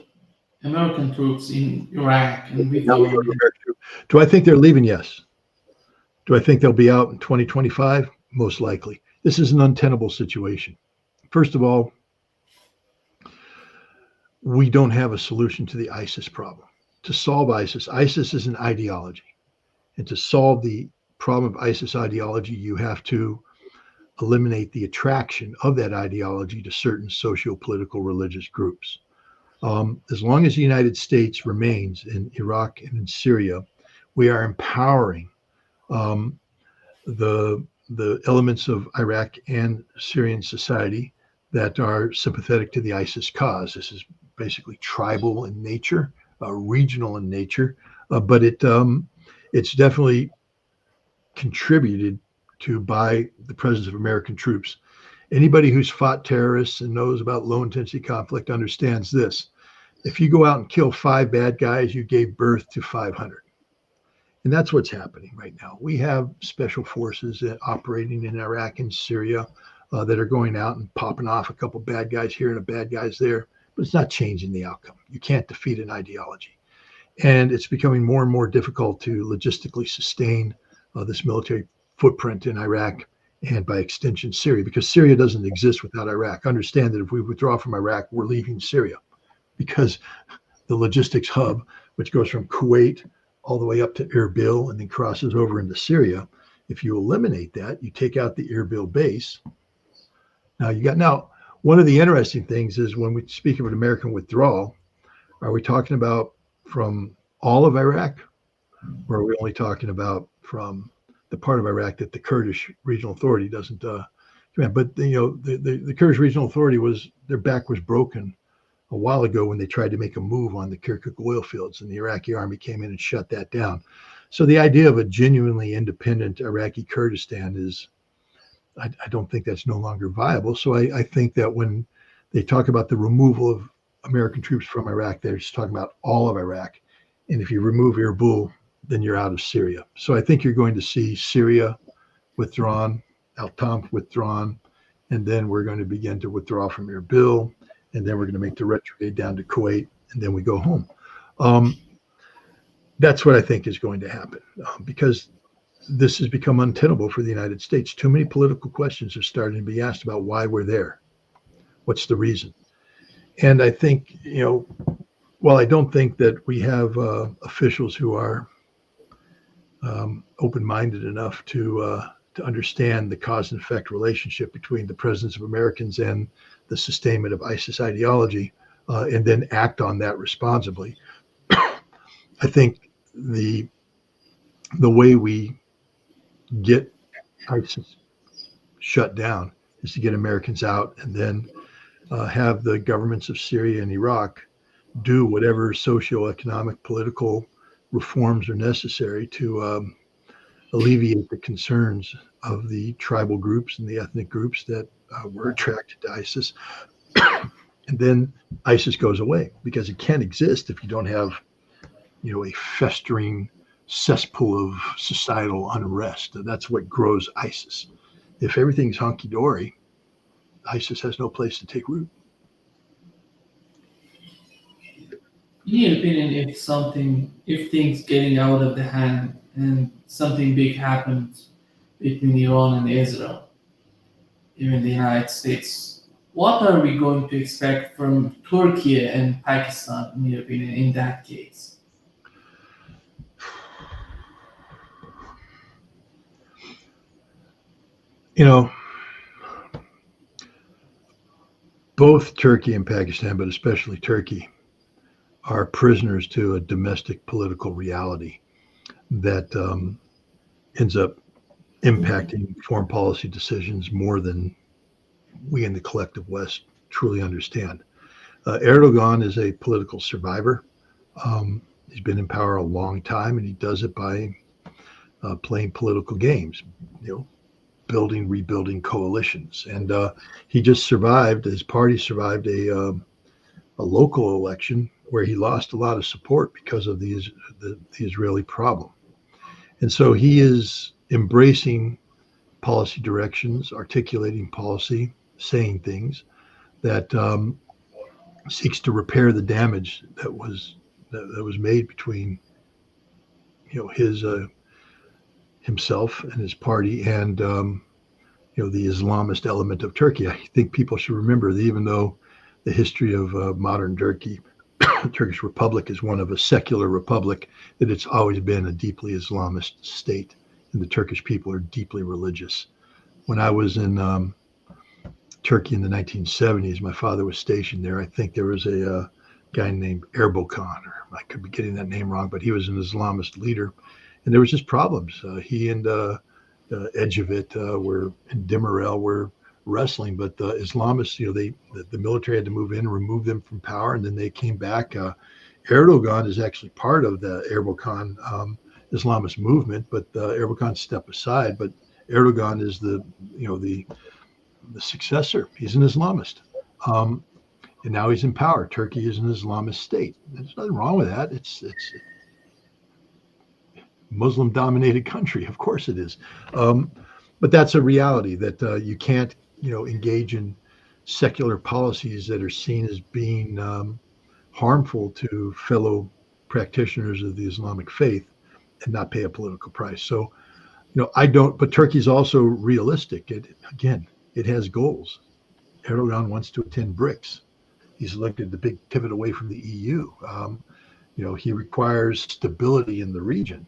American troops in Iraq and do I think they're leaving? Yes. Do I think they'll be out in 2025? Most likely. This is an untenable situation. First of all, we don't have a solution to the ISIS problem. To solve ISIS is an ideology. And to solve the problem of ISIS ideology, you have to eliminate the attraction of that ideology to certain socio-political religious groups. As long as the United States remains in Iraq and in Syria, we are empowering the elements of Iraq and Syrian society that are sympathetic to the ISIS cause. This is basically tribal in nature, regional in nature, but it it's definitely contributed to by the presence of American troops. Anybody who's fought terrorists and knows about low intensity conflict understands this. If you go out and kill 5 bad guys, you gave birth to 500. And that's what's happening right now. We have special forces operating in Iraq and Syria that are going out and popping off a couple bad guys here and a bad guys there, but it's not changing the outcome. You can't defeat an ideology. And it's becoming more and more difficult to logistically sustain this military footprint in Iraq and by extension Syria, because Syria doesn't exist without Iraq. Understand that if we withdraw from Iraq, we're leaving Syria, because the logistics hub, which goes from Kuwait all the way up to Erbil and then crosses over into Syria, if you eliminate that, you take out the Erbil base. Now, one of the interesting things is when we speak of an American withdrawal, are we talking about from all of Iraq, or are we only talking about from the part of Iraq that the Kurdish Regional Authority doesn't command? But the Kurdish Regional Authority their back was broken a while ago when they tried to make a move on the Kirkuk oil fields, and the Iraqi army came in and shut that down. So the idea of a genuinely independent Iraqi Kurdistan I don't think that's no longer viable. So I think that when they talk about the removal of American troops from Iraq, they're just talking about all of Iraq. And if you remove Erbil, then you're out of Syria. So I think you're going to see Syria withdrawn, Al-Tamf withdrawn, and then we're going to begin to withdraw from Erbil, and then we're going to make the retrograde down to Kuwait, and then we go home. That's what I think is going to happen, because this has become untenable for the United States. Too many political questions are starting to be asked about why we're there. What's the reason? And I think, while I don't think that we have officials who are open-minded enough to understand the cause and effect relationship between the presence of Americans and the sustainment of ISIS ideology, and then act on that responsibly, I think the way we get ISIS shut down is to get Americans out, and then have the governments of Syria and Iraq do whatever socioeconomic, political reforms are necessary to alleviate the concerns of the tribal groups and the ethnic groups that were attracted to ISIS. And then ISIS goes away, because it can't exist if you don't have, a festering cesspool of societal unrest. That's what grows ISIS. If everything's hunky-dory, ISIS has no place to take root. In your opinion, if things getting out of the hand and something big happens between Iran and Israel, even the United States, what are we going to expect from Turkey and Pakistan, in your opinion, in that case? Both Turkey and Pakistan, but especially Turkey, are prisoners to a domestic political reality that ends up impacting foreign policy decisions more than we in the collective West truly understand. Erdogan is a political survivor. He's been in power a long time, and he does it by playing political games, rebuilding coalitions. And he just survived, his party survived a local election where he lost a lot of support because of the Israeli problem. And so he is embracing policy directions, articulating policy, saying things that seeks to repair the damage that was made between himself and his party and the Islamist element of Turkey. I think people should remember that even though the history of modern Turkey, Turkish Republic, is one of a secular republic, that it's always been a deeply Islamist state, and the Turkish people are deeply religious. When I was in Turkey in the 1970s, my father was stationed there. I think there was a guy named Erbakan, or I could be getting that name wrong, but he was an Islamist leader. And there was just problems. He and Ecevit and Demirel were wrestling, but the Islamists, the military had to move in and remove them from power, and then they came back. Erdogan is actually part of the Erbakan Islamist movement, but Erdogan stepped aside. But Erdogan is the successor. He's an Islamist. And now he's in power. Turkey is an Islamist state. There's nothing wrong with that. It's a Muslim-dominated country. Of course it is. But that's a reality that you can't, engage in secular policies that are seen as being harmful to fellow practitioners of the Islamic faith and not pay a political price. So, but Turkey's also realistic. It has goals. Erdogan wants to attend BRICS. He's elected the big pivot away from the EU. He requires stability in the region.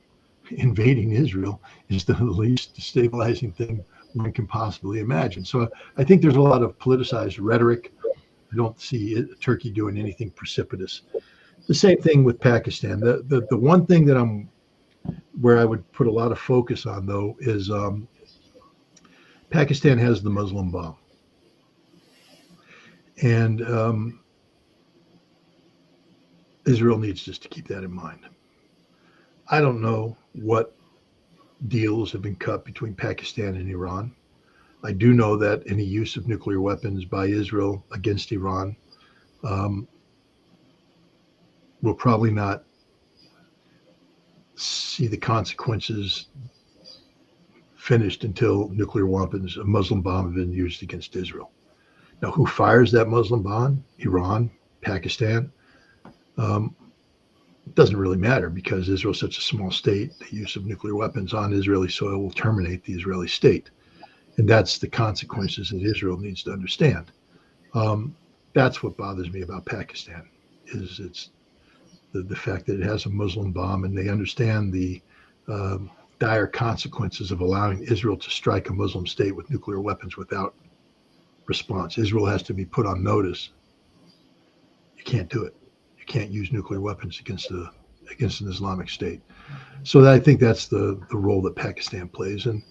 Invading Israel is the least destabilizing thing one can possibly imagine. So I think there's a lot of politicized rhetoric. I don't see Turkey doing anything precipitous. The same thing with Pakistan. The one thing that where I would put a lot of focus on, though, is Pakistan has the Muslim bomb. And Israel needs just to keep that in mind. I don't know what deals have been cut between Pakistan and Iran. I do know that any use of nuclear weapons by Israel against Iran will probably not see the consequences finished until nuclear weapons, a Muslim bomb, have been used against Israel. Now, who fires that Muslim bomb? Iran, Pakistan? It doesn't really matter because Israel is such a small state. The use of nuclear weapons on Israeli soil will terminate the Israeli state. And that's the consequences that Israel needs to understand. That's what bothers me about Pakistan, is it's the fact that it has a Muslim bomb, and they understand the dire consequences of allowing Israel to strike a Muslim state with nuclear weapons without response. Israel has to be put on notice. You can't do it. You can't use nuclear weapons against an Islamic state. So I think that's the role that Pakistan plays. And,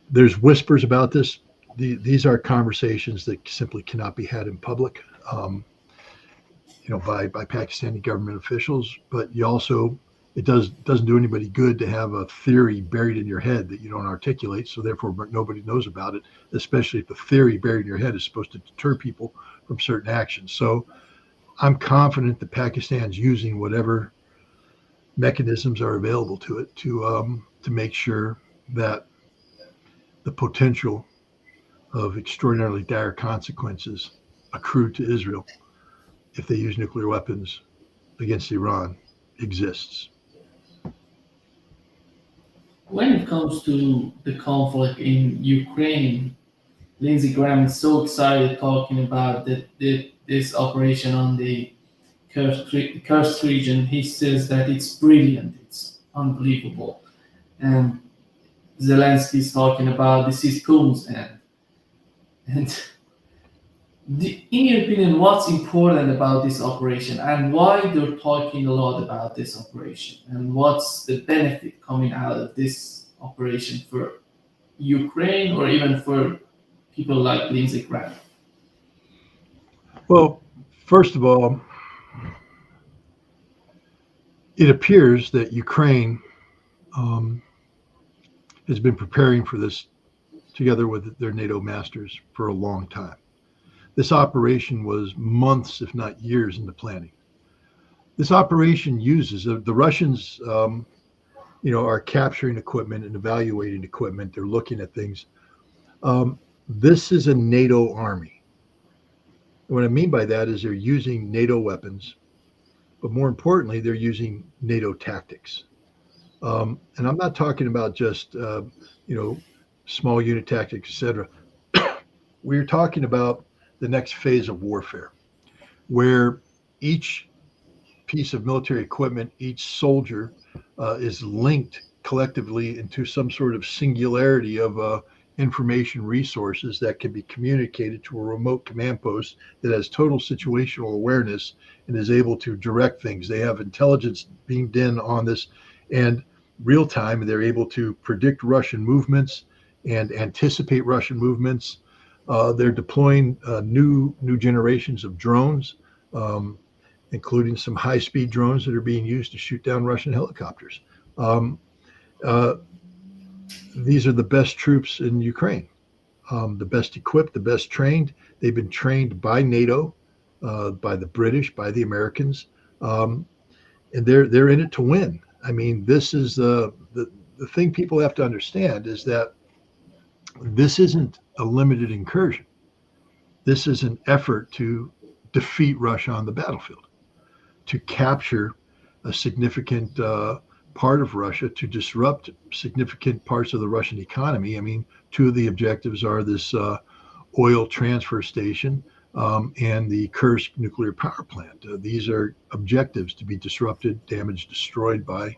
there's whispers about this. These are conversations that simply cannot be had in public, by Pakistani government officials. But you also, it doesn't do anybody good to have a theory buried in your head that you don't articulate. So therefore, nobody knows about it, especially if the theory buried in your head is supposed to deter people from certain actions. So I'm confident that Pakistan's using whatever mechanisms are available to it to make sure that the potential of extraordinarily dire consequences accrued to Israel if they use nuclear weapons against Iran exists. When it comes to the conflict in Ukraine, Lindsey Graham is so excited talking about this operation on the Kursk region. He says that it's brilliant, it's unbelievable. And Zelensky is talking about this is Putin's end. And in your opinion, what's important about this operation and why they're talking a lot about this operation? And what's the benefit coming out of this operation for Ukraine or even for people like Lindsey Graham? Well, first of all, it appears that Ukraine has been preparing for this together with their NATO masters for a long time. This operation was months, if not years, in the planning. This operation uses the Russians, are capturing equipment and evaluating equipment. They're looking at things. This is a NATO army. And what I mean by that is they're using NATO weapons, but more importantly, they're using NATO tactics. And I'm not talking about just, small unit tactics, etc. We're talking about the next phase of warfare, where each piece of military equipment, each soldier is linked collectively into some sort of singularity of information resources that can be communicated to a remote command post that has total situational awareness and is able to direct things. They have intelligence beamed in on this, and real time, they're able to predict Russian movements and anticipate Russian movements. They're deploying new generations of drones, including some high-speed drones that are being used to shoot down Russian helicopters. Um, uh, these are the best troops in Ukraine, the best equipped, the best trained. They've been trained by NATO, by the British, by the Americans, um, and they're in it to win. I mean, this is the thing people have to understand is that this isn't a limited incursion. This is an effort to defeat Russia on the battlefield, to capture a significant part of Russia, to disrupt significant parts of the Russian economy. I mean, two of the objectives are this oil transfer station and the Kursk nuclear power plant. These are objectives to be disrupted, damaged, destroyed by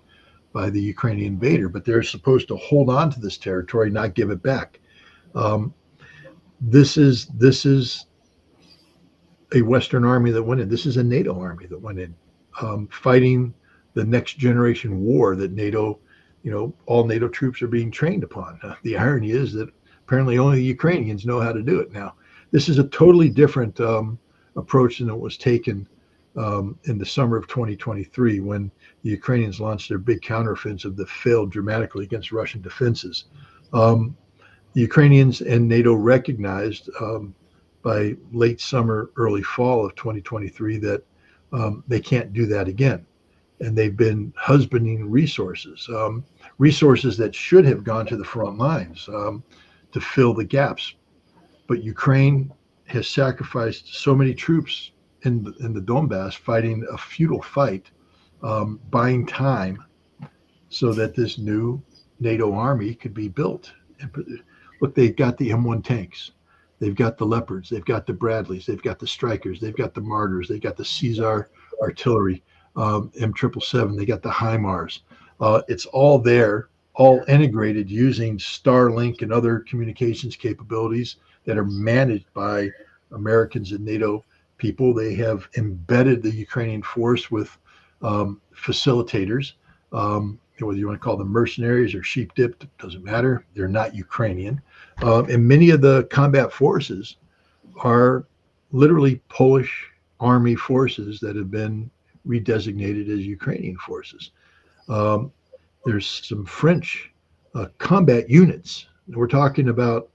the Ukrainian invader, but they're supposed to hold on to this territory, not give it back. Um, this is a Western army that went in. This is a NATO army that went in, fighting the next generation war that NATO, all NATO troops are being trained upon. The irony is that apparently only the Ukrainians know how to do it now. This is a totally different approach than it was taken in the summer of 2023 when the Ukrainians launched their big counteroffensive that failed dramatically against Russian defenses. The Ukrainians and NATO recognized by late summer, early fall of 2023 that they can't do that again. And they've been husbanding resources that should have gone to the front lines to fill the gaps. But Ukraine has sacrificed so many troops in the Donbass fighting a futile fight, buying time so that this new NATO army could be built. And look, they've got the M1 tanks. They've got the Leopards, they've got the Bradleys, they've got the Strykers, they've got the Martyrs, they've got the Caesar artillery, M777, they got the HIMARS. It's all there, all integrated using Starlink and other communications capabilities that are managed by Americans and NATO people. They have embedded the Ukrainian force with facilitators, whether you want to call them mercenaries or sheep dipped, doesn't matter. They're not Ukrainian. And many of the combat forces are literally Polish army forces that have been redesignated as Ukrainian forces. There's some French combat units. We're talking about,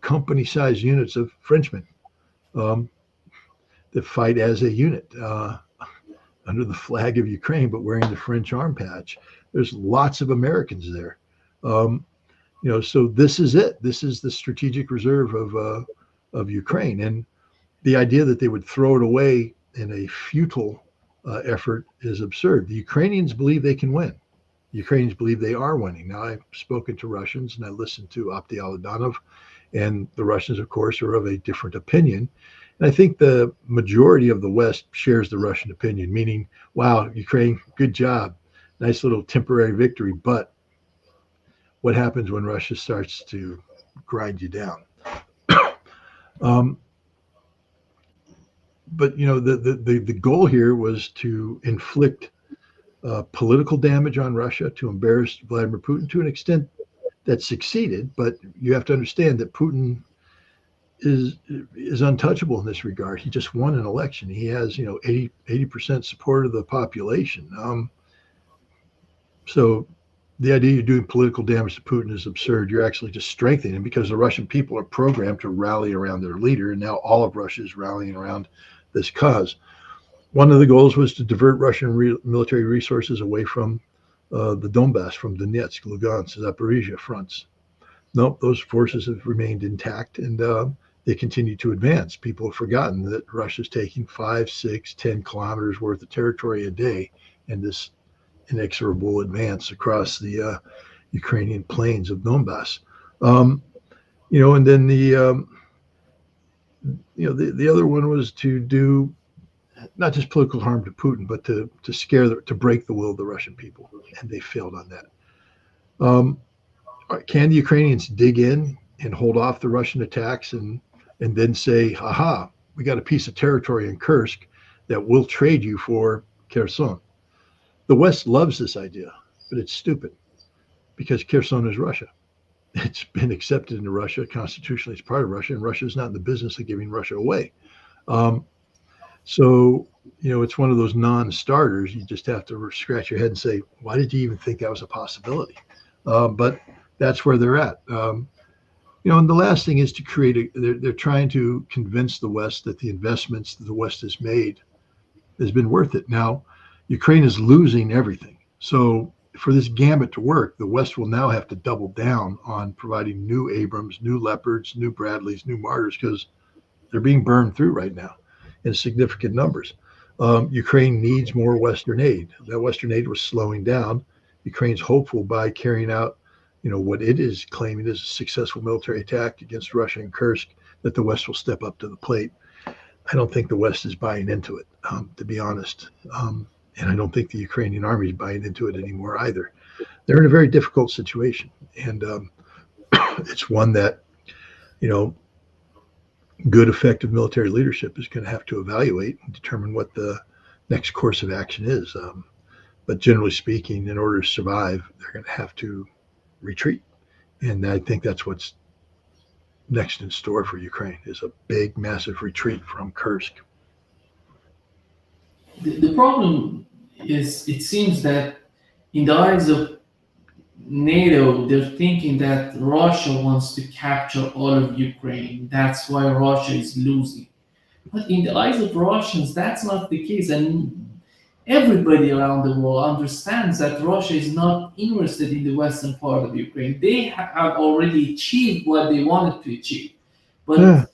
company-sized units of Frenchmen that fight as a unit under the flag of Ukraine, but wearing the French arm patch. There's lots of Americans there. So this is it. This is the strategic reserve of Ukraine. And the idea that they would throw it away in a futile effort is absurd. The Ukrainians believe they can win. The Ukrainians believe they are winning. Now, I've spoken to Russians and I listened to Abdi Aladanov, and the Russians, of course, are of a different opinion. And I think the majority of the West shares the Russian opinion, meaning, wow, Ukraine, good job. Nice little temporary victory. But what happens when Russia starts to grind you down? But the goal here was to inflict political damage on Russia, to embarrass Vladimir Putin to an extent that succeeded. But you have to understand that Putin is untouchable in this regard. He just won an election. He has 80% support of the population. So the idea you're doing political damage to Putin is absurd. You're actually just strengthening him because the Russian people are programmed to rally around their leader, and now all of Russia is rallying around this cause. One of the goals was to divert Russian military resources away from the Donbass, from Donetsk, Lugansk, Zaporizhia fronts. Nope, those forces have remained intact, and they continue to advance. People have forgotten that Russia's taking 5, 6, 10 kilometers worth of territory a day, and this inexorable advance across the Ukrainian plains of Donbass. And then the other one was to do not just political harm to Putin, but to break the will of the Russian people, and they failed on that. Can the Ukrainians dig in and hold off the Russian attacks and then say, aha, we got a piece of territory in Kursk that we'll trade you for Kherson? The West loves this idea, but it's stupid because Kherson is Russia. It's been accepted into Russia constitutionally as part of Russia, and Russia is not in the business of giving Russia away. So, it's one of those non-starters. You just have to scratch your head and say, why did you even think that was a possibility? But that's where they're at. And the last thing is to create they're trying to convince the West that the investments that the West has made has been worth it. Now, Ukraine is losing everything. So for this gambit to work, the West will now have to double down on providing new Abrams, new Leopards, new Bradleys, new Martyrs, because they're being burned through right now in significant numbers. Ukraine needs more Western aid. That Western aid was slowing down. Ukraine's hopeful by carrying out, what it is claiming is a successful military attack against Russia and Kursk, that the West will step up to the plate. I don't think the West is buying into it, to be honest. And I don't think the Ukrainian army is buying into it anymore either. They're in a very difficult situation. And it's one that, good, effective military leadership is going to have to evaluate and determine what the next course of action is. But generally speaking, in order to survive, they're going to have to retreat. And I think that's what's next in store for Ukraine, is a big, massive retreat from Kursk. The problem is, it seems that in the eyes of NATO, they're thinking that Russia wants to capture all of Ukraine. That's why Russia is losing. But in the eyes of Russians, that's not the case. And everybody around the world understands that Russia is not interested in the western part of Ukraine. They have already achieved what they wanted to achieve. But Yeah.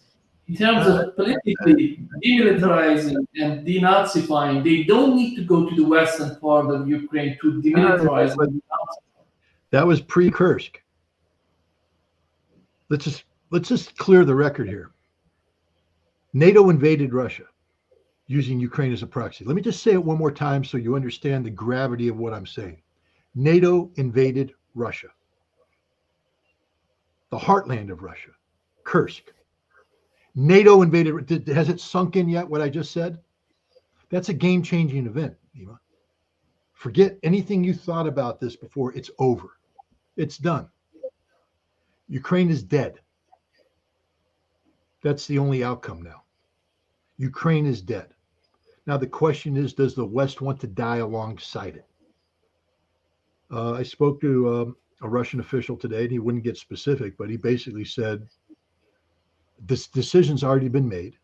in terms of politically demilitarizing and denazifying, they don't need to go to the western part of Ukraine to demilitarize and denazify. That was pre-Kursk. Let's just clear the record here. NATO invaded Russia using Ukraine as a proxy. Let me just say it one more time so you understand the gravity of what I'm saying. NATO invaded Russia, the heartland of Russia, Kursk. NATO invaded. Has it sunk in yet what I just said? That's a game-changing event, Nima. Forget anything you thought about this before. It's over. It's done. Ukraine is dead. That's the only outcome now. Ukraine is dead. Now the question is, does the West want to die alongside it? I spoke to a Russian official today, and he wouldn't get specific, but he basically said, this decision's already been made,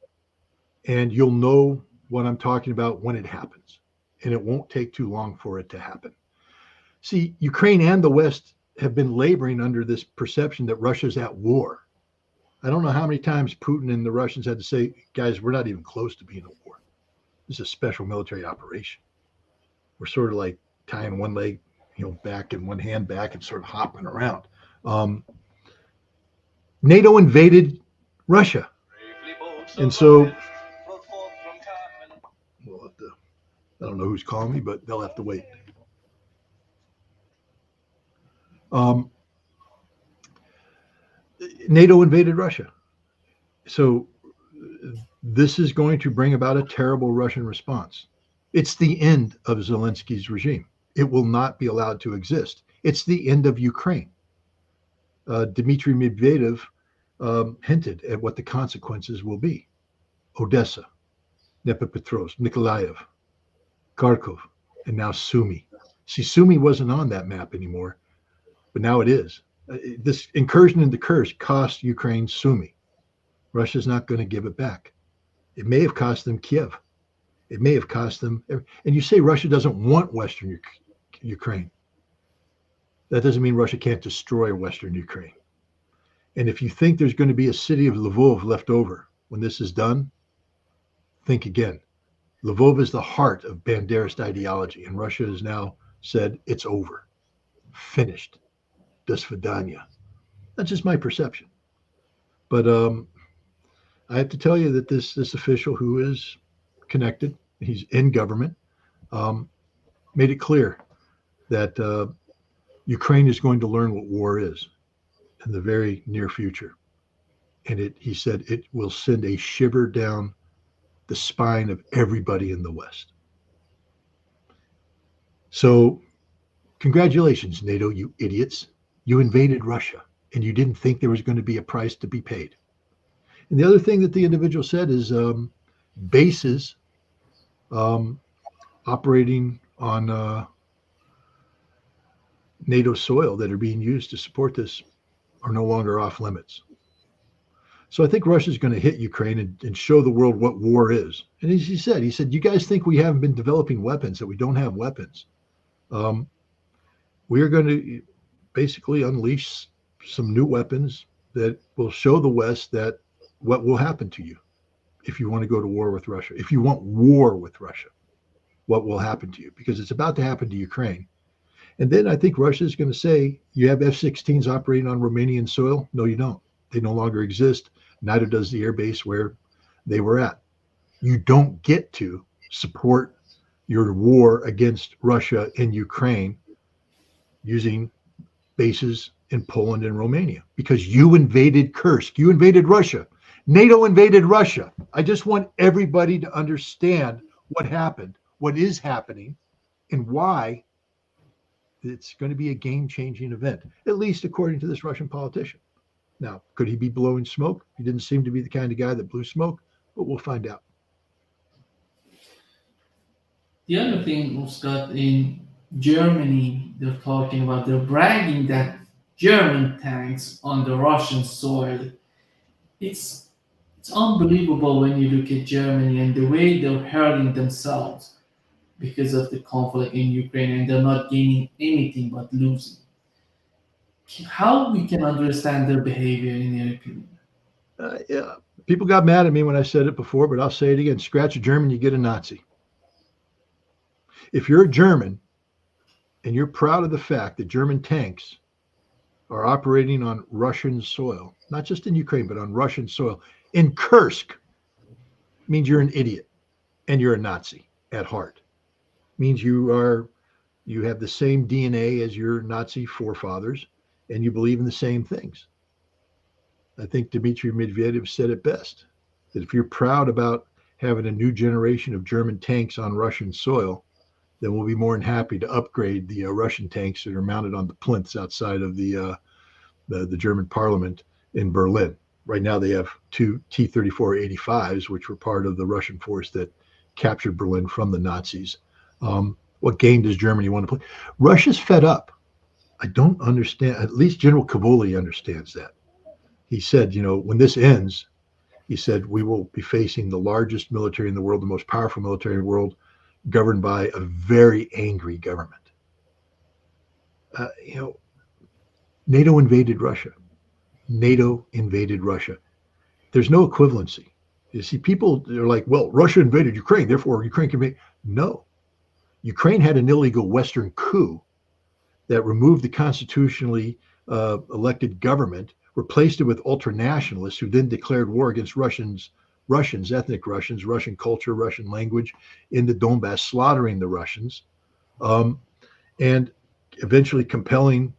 and you'll know what I'm talking about when it happens, and it won't take too long for it to happen. See, Ukraine and the West have been laboring under this perception that Russia's at war. I don't know how many times Putin and the Russians had to say, guys, we're not even close to being at war. This is a special military operation. We're sort of like tying one leg, back and one hand back and sort of hopping around. NATO invaded Russia. And so, we'll have to, I don't know who's calling me, but they'll have to wait. NATO invaded Russia. So this is going to bring about a terrible Russian response. It's the end of Zelensky's regime. It will not be allowed to exist. It's the end of Ukraine. Dmitry Medvedev hinted at what the consequences will be. Odessa, Dnipropetrovsk, Nikolaev, Kharkov, and now Sumy. See, Sumy wasn't on that map anymore, but now it is. This incursion into Kursk cost Ukraine Sumy. Russia's not going to give it back. It may have cost them Kiev. It may have cost them. And you say Russia doesn't want Western Ukraine. That doesn't mean Russia can't destroy Western Ukraine. And if you think there's going to be a city of Lvov left over when this is done, think again. Lvov is the heart of Banderist ideology, and Russia has now said it's over, finished. Do svidaniya. That's just my perception. But I have to tell you that this official who is connected, he's in government, made it clear that Ukraine is going to learn what war is in the very near future. And he said it will send a shiver down the spine of everybody in the West. So congratulations, NATO, you idiots. You invaded Russia, and you didn't think there was going to be a price to be paid. And the other thing that the individual said is bases operating on NATO soil that are being used to support this are no longer off limits. So I think Russia's going to hit Ukraine and show the world what war is. And as he said, you guys think we haven't been developing weapons, that we don't have weapons. We are going to basically unleash some new weapons that will show the West that what will happen to you if you want to go to war with Russia. If you want war with Russia, what will happen to you? Because it's about to happen to Ukraine. And then I think Russia is going to say, you have F-16s operating on Romanian soil? No, you don't. They no longer exist. Neither does the air base where they were at. You don't get to support your war against Russia in Ukraine using bases in Poland and Romania because you invaded Kursk. You invaded Russia. NATO invaded Russia. I just want everybody to understand what happened, what is happening, and why it's going to be a game-changing event, at least according to this Russian politician. Now, could he be blowing smoke? He didn't seem to be the kind of guy that blew smoke, but we'll find out. The other thing, Scott, in Germany, they're bragging that German tanks on the Russian soil. It's unbelievable when you look at Germany and the way they're hurting themselves because of the conflict in Ukraine, and they're not gaining anything but losing. How we can understand their behavior in your opinion? Yeah, people got mad at me when I said it before, but I'll say it again. Scratch a German, you get a Nazi. If you're a German and you're proud of the fact that German tanks are operating on Russian soil, not just in Ukraine, but on Russian soil, in Kursk, means you're an idiot and you're a Nazi at heart. Means you have the same DNA as your Nazi forefathers and you believe in the same things. I think Dmitry Medvedev said it best, that if you're proud about having a new generation of German tanks on Russian soil, then we'll be more than happy to upgrade the Russian tanks that are mounted on the plinths outside of the German parliament in Berlin. Right now they have two T-34-85s, which were part of the Russian force that captured Berlin from the Nazis. What game does Germany want to play? Russia's fed up. I don't understand. At least General Cavoli understands that. He said, when this ends, he said, we will be facing the largest military in the world, the most powerful military in the world, governed by a very angry government. NATO invaded Russia. NATO invaded Russia. There's no equivalency. You see, people are like, well, Russia invaded Ukraine, therefore Ukraine can invade. No. Ukraine had an illegal Western coup that removed the constitutionally elected government, replaced it with ultranationalists who then declared war against Russians, ethnic Russians, Russian culture, Russian language in the Donbass, slaughtering the Russians, and eventually compelling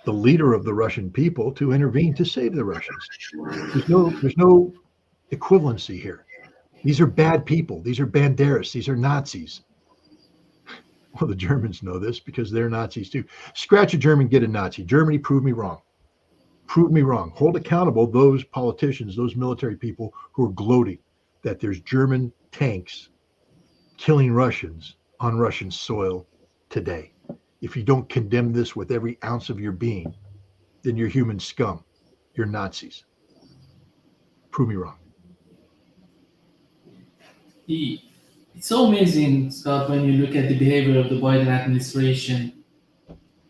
the leader of the Russian people to intervene to save the Russians. There's no equivalency here. These are bad people. These are Banderas. These are Nazis. Well, the Germans know this because they're Nazis too. Scratch a German, get a Nazi. Germany, prove me wrong. Prove me wrong. Hold accountable those politicians, those military people who are gloating that there's German tanks killing Russians on Russian soil today. If you don't condemn this with every ounce of your being, then you're human scum. You're Nazis. Prove me wrong. It's so amazing, Scott, when you look at the behavior of the Biden administration,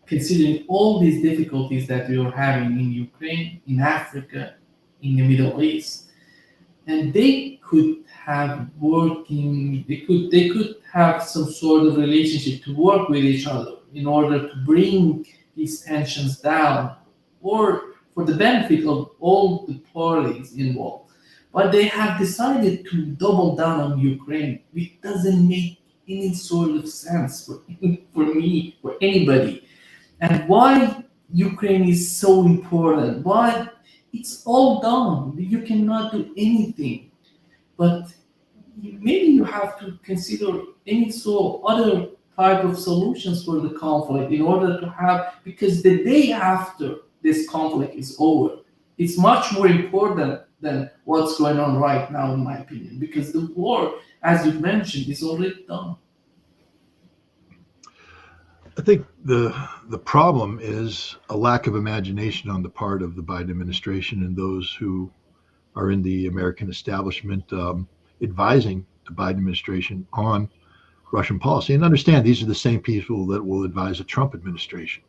considering all these difficulties that we are having in Ukraine, in Africa, in the Middle East. And they could have they could have some sort of relationship to work with each other in order to bring these tensions down, or for the benefit of all the parties involved. But they have decided to double down on Ukraine, which doesn't make any sort of sense for me, for anybody. And why Ukraine is so important, why it's all done. You cannot do anything. But maybe you have to consider any sort other type of solutions for the conflict in order to have, because the day after this conflict is over, it's much more important than what's going on right now, in my opinion, because the war, as you mentioned, is already done. I think the problem is a lack of imagination on the part of the Biden administration and those who are in the American establishment advising the Biden administration on Russian policy. And understand these are the same people that will advise the Trump administration.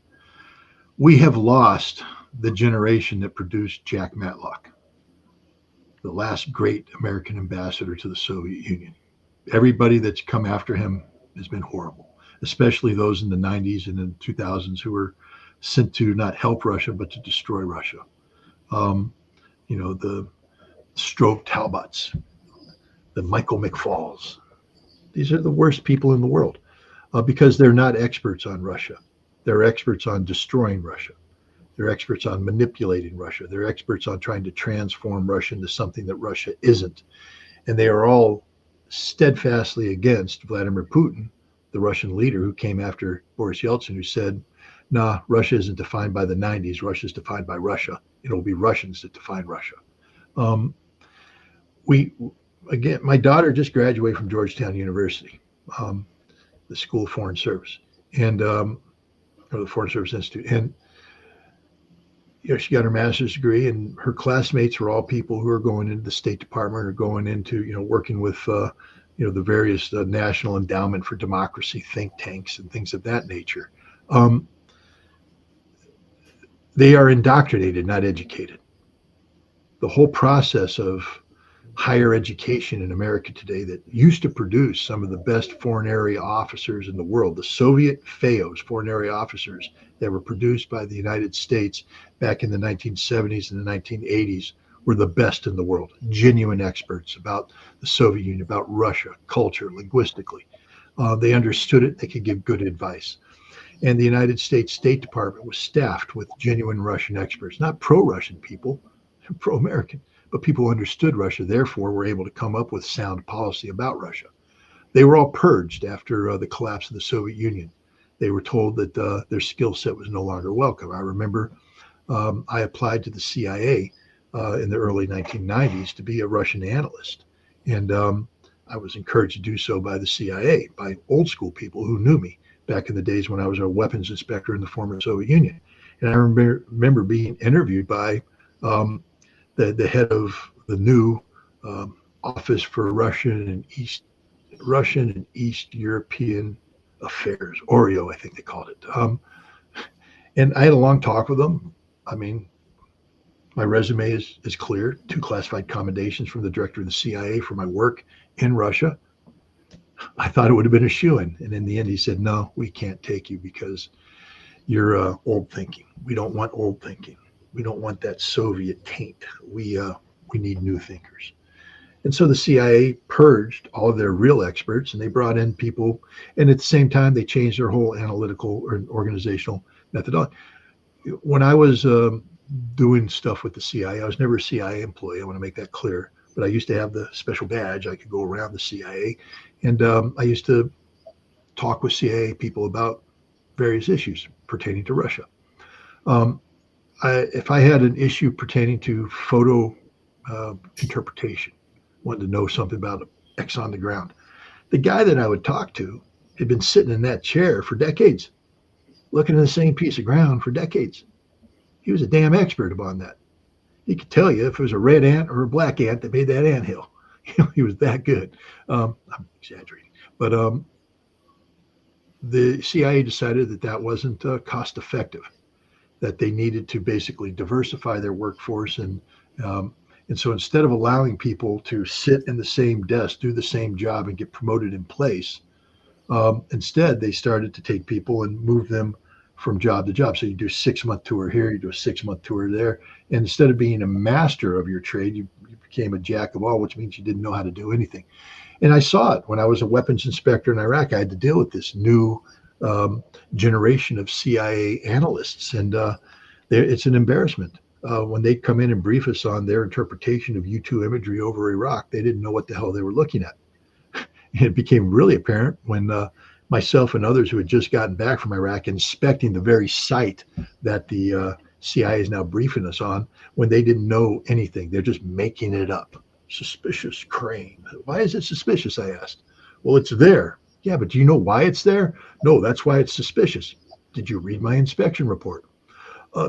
We have lost the generation that produced Jack Matlock, the last great American ambassador to the Soviet Union. Everybody that's come after him has been horrible, especially those in the 90s and in the 2000s who were sent to not help Russia, but to destroy Russia. The Strobe Talbots, the Michael McFalls. These are the worst people in the world because they're not experts on Russia. They're experts on destroying Russia. They're experts on manipulating Russia. They're experts on trying to transform Russia into something that Russia isn't. And they are all steadfastly against Vladimir Putin, the Russian leader who came after Boris Yeltsin, who said, nah, Russia isn't defined by the 90s. Russia is defined by Russia. It'll be Russians that define Russia. My daughter just graduated from Georgetown University, the School of Foreign Service, and or the Foreign Service Institute. And she got her master's degree, and her classmates were all people who are going into the State Department or going into, working with, the various National Endowment for Democracy think tanks and things of that nature. They are indoctrinated, not educated. The whole process of higher education in America today that used to produce some of the best foreign area officers in the world, the Soviet FAOs, foreign area officers that were produced by the United States back in the 1970s and the 1980s, were the best in the world, genuine experts about the Soviet Union, about Russia, culture, linguistically. They understood it. They could give good advice. And the United States State Department was staffed with genuine Russian experts, not pro-Russian people, pro-American, but people who understood Russia, therefore were able to come up with sound policy about Russia. They were all purged after the collapse of the Soviet Union. They were told that their skill set was no longer welcome. I remember I applied to the CIA in the early 1990s to be a Russian analyst. And I was encouraged to do so by the CIA, by old school people who knew me back in the days when I was a weapons inspector in the former Soviet Union. And I remember being interviewed by the head of the new Office for Russian and East European Affairs, OREO, I think they called it. And I had a long talk with them. I mean, my resume is clear, 2 classified commendations from the director of the CIA for my work in Russia. I thought it would have been a shoo-in. And in the end, he said, no, we can't take you because you're old thinking. We don't want old thinking. We don't want that Soviet taint. We need new thinkers. And so the CIA purged all of their real experts, and they brought in people. And at the same time, they changed their whole analytical or organizational methodology. When I was doing stuff with the CIA, I was never a CIA employee. I want to make that clear. But I used to have the special badge. I could go around the CIA. And I used to talk with CIA people about various issues pertaining to Russia. If I had an issue pertaining to photo interpretation, wanted to know something about X on the ground, the guy that I would talk to had been sitting in that chair for decades, looking at the same piece of ground for decades. He was a damn expert upon that. He could tell you if it was a red ant or a black ant that made that anthill. He was that good. I'm exaggerating, but the CIA decided that wasn't cost effective, that they needed to basically diversify their workforce. And so instead of allowing people to sit in the same desk, do the same job and get promoted in place, instead they started to take people and move them from job to job. So you do a 6-month tour here, you do a 6-month tour there. And instead of being a master of your trade, you became a jack of all, which means you didn't know how to do anything. And I saw it when I was a weapons inspector in Iraq. I had to deal with this new generation of CIA analysts, and it's an embarrassment. When they come in and brief us on their interpretation of U-2 imagery over Iraq, they didn't know what the hell they were looking at. And it became really apparent when myself and others who had just gotten back from Iraq inspecting the very site that the CIA is now briefing us on when they didn't know anything. They're just making it up. Suspicious crane. Why is it suspicious? I asked. Well, it's there. Yeah, but do you know why it's there? No, that's why it's suspicious. Did you read my inspection report?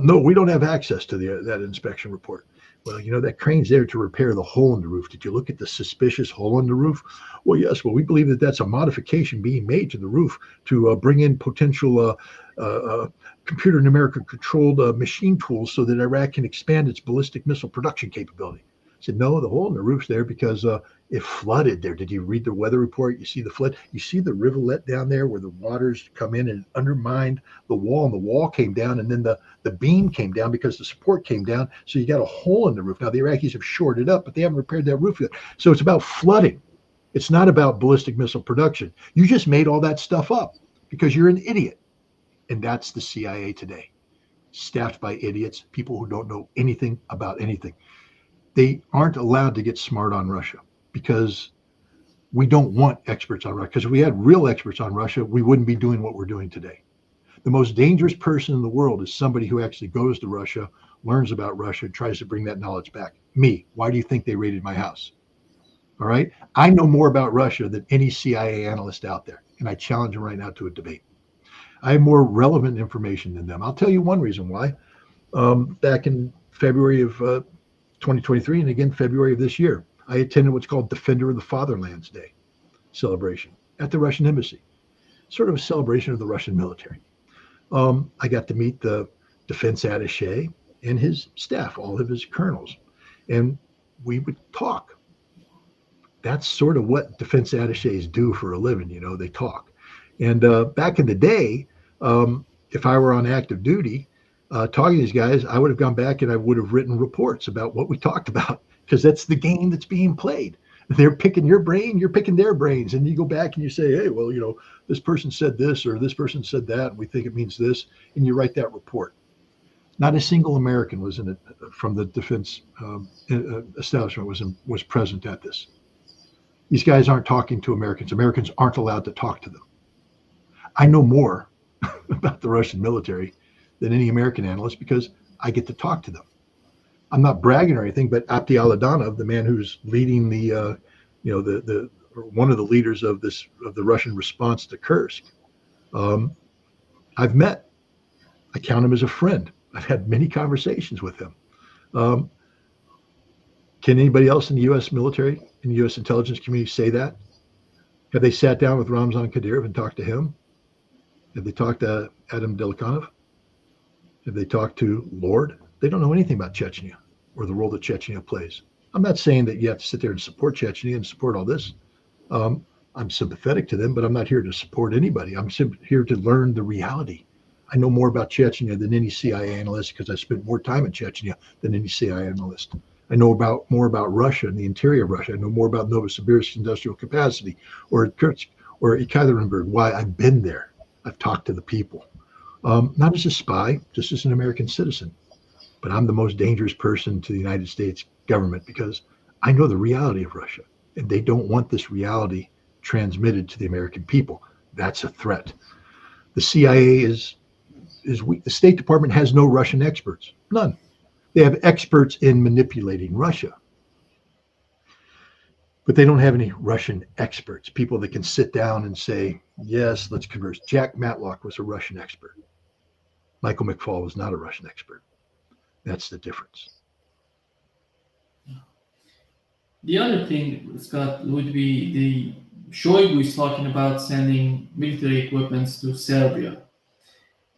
No, we don't have access to that inspection report. Well, you know, that crane's there to repair the hole in the roof. Did you look at the suspicious hole in the roof? Well, yes. Well, we believe that that's a modification being made to the roof to bring in potential computer numerical controlled machine tools so that Iraq can expand its ballistic missile production capability. I said, no, the hole in the roof's there because it flooded there. Did you read the weather report? You see the flood. You see the rivulet down there where the waters come in and undermined the wall, and the wall came down, and then the beam came down because the support came down. So you got a hole in the roof. Now the Iraqis have shored it up, but they haven't repaired that roof yet. So it's about flooding. It's not about ballistic missile production. You just made all that stuff up because you're an idiot. And that's the CIA today, staffed by idiots, people who don't know anything about anything. They aren't allowed to get smart on Russia because we don't want experts on Russia. Because if we had real experts on Russia, we wouldn't be doing what we're doing today. The most dangerous person in the world is somebody who actually goes to Russia, learns about Russia, and tries to bring that knowledge back. Me, why do you think they raided my house? All right. I know more about Russia than any CIA analyst out there. And I challenge them right now to a debate. I have more relevant information than them. I'll tell you one reason why. Back in February of 2023 and again February of this year, I attended what's called Defender of the Fatherland's Day celebration at the Russian embassy, sort of a celebration of the Russian military. I got to meet the defense attaché and his staff, all of his colonels, and we would talk. That's sort of what defense attachés do for a living, you know, they talk. And back in the day, if I were on active duty, talking to these guys, I would have gone back and I would have written reports about what we talked about, because that's the game that's being played. They're picking your brain, you're picking their brains, and you go back and you say, hey, well, you know, this person said this or this person said that, and we think it means this, and you write that report. Not a single American was in it from the defense establishment was present at this. These guys aren't talking to Americans. Americans aren't allowed to talk to them. I know more about the Russian military than any American analyst because I get to talk to them. I'm not bragging or anything, but Abdi Aladanov, the man who's leading the one of the leaders of the Russian response to Kursk, I've met. I count him as a friend. I've had many conversations with him. Can anybody else in the U.S. military, in the U.S. intelligence community say that? Have they sat down with Ramzan Kadyrov and talked to him? Have they talked to Adam Delikanov? Have they talked to Lord? They don't know anything about Chechnya or the role that Chechnya plays. I'm not saying that you have to sit there and support Chechnya and support all this. I'm sympathetic to them, but I'm not here to support anybody. I'm here to learn the reality. I know more about Chechnya than any CIA analyst because I spent more time in Chechnya than any CIA analyst. I know more about Russia and the interior of Russia. I know more about Novosibirsk industrial capacity or Kursk or Ekaterinburg. Why? I've been there. I've talked to the people. Not as a spy, just as an American citizen. But I'm the most dangerous person to the United States government because I know the reality of Russia. And they don't want this reality transmitted to the American people. That's a threat. The CIA is weak. The State Department has no Russian experts. None. They have experts in manipulating Russia. But they don't have any Russian experts, people that can sit down and say, yes, let's converse. Jack Matlock was a Russian expert. Michael McFaul was not a Russian expert. That's the difference. The other thing, Scott, would be the Shoigu is talking about sending military equipment to Serbia.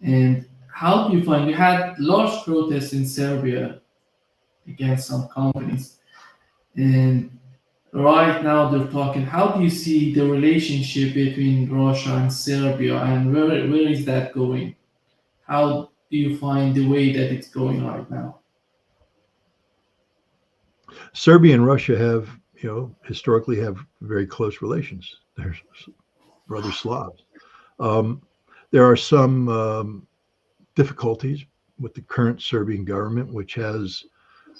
And how do you find, we had large protests in Serbia against some companies. And right now they're talking, how do you see the relationship between Russia and Serbia, and where is that going? How do you find the way that it's going right now? Serbia and Russia have, historically have very close relations. They're brother Slavs. There are some difficulties with the current Serbian government, which has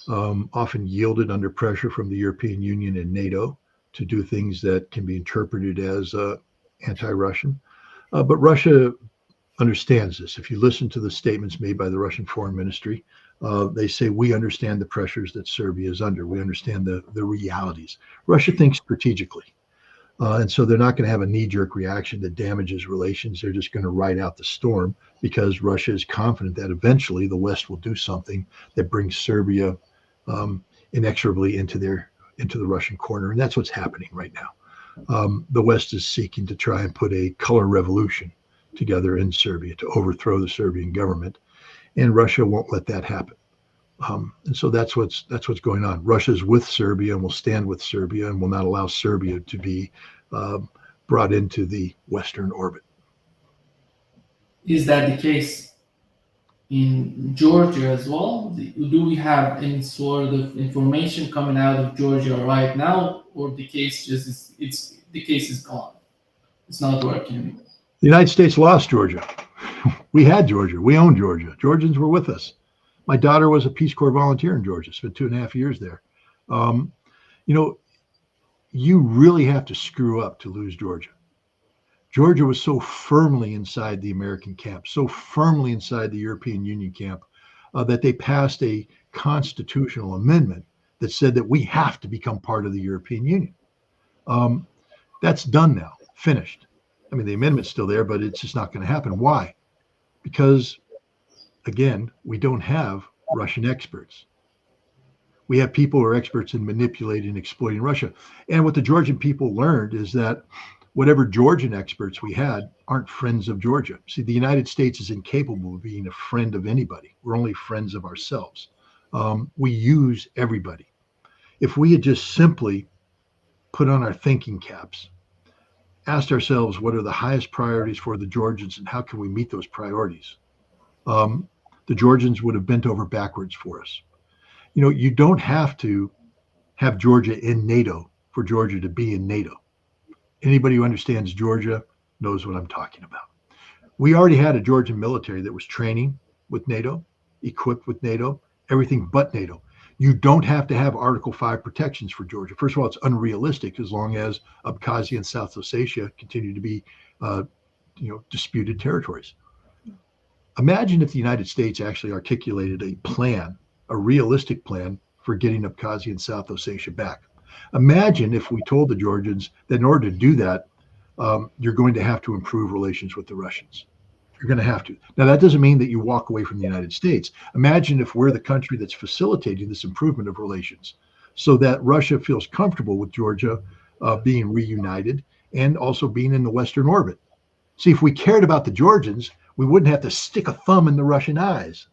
often yielded under pressure from the European Union and NATO to do things that can be interpreted as anti-Russian. But Russia understands this. If you listen to the statements made by the Russian Foreign Ministry, they say, we understand the pressures that Serbia is under. We understand the realities. Russia thinks strategically. And so they're not going to have a knee-jerk reaction that damages relations. They're just going to ride out the storm because Russia is confident that eventually the West will do something that brings Serbia inexorably into the Russian corner. And that's what's happening right now. The West is seeking to try and put a color revolution together in Serbia to overthrow the Serbian government. And Russia won't let that happen. And so that's what's going on. Russia's with Serbia and will stand with Serbia and will not allow Serbia to be brought into the Western orbit. Is that the case in Georgia as well? Do we have any sort of information coming out of Georgia right now, or the case the case is gone? It's not working anymore. The United States lost Georgia. We had Georgia. We owned Georgia. Georgians were with us. My daughter was a Peace Corps volunteer in Georgia, spent 2.5 years there. You really have to screw up to lose Georgia. Georgia was so firmly inside the American camp, so firmly inside the European Union camp, that they passed a constitutional amendment that said that we have to become part of the European Union. That's done now, finished. I mean, the amendment's still there, but it's just not going to happen. Why? Because, again, we don't have Russian experts. We have people who are experts in manipulating and exploiting Russia. And what the Georgian people learned is that whatever Georgian experts we had aren't friends of Georgia. See, the United States is incapable of being a friend of anybody. We're only friends of ourselves. We use everybody. If we had just simply put on our thinking caps, asked ourselves what are the highest priorities for the Georgians and how can we meet those priorities, the Georgians would have bent over backwards for us. You don't have to have Georgia in NATO for Georgia to be in NATO. Anybody who understands Georgia knows what I'm talking about. We already had a Georgian military that was training with NATO, equipped with NATO, everything but NATO. You don't have to have Article 5 protections for Georgia. First of all, it's unrealistic as long as Abkhazia and South Ossetia continue to be disputed territories. Imagine if the United States actually articulated a plan, a realistic plan for getting Abkhazia and South Ossetia back. Imagine if we told the Georgians that in order to do that, you're going to have to improve relations with the Russians. You're going to have to. Now, that doesn't mean that you walk away from the United States. Imagine if we're the country that's facilitating this improvement of relations so that Russia feels comfortable with Georgia being reunited and also being in the Western orbit. See, if we cared about the Georgians, we wouldn't have to stick a thumb in the Russian eyes.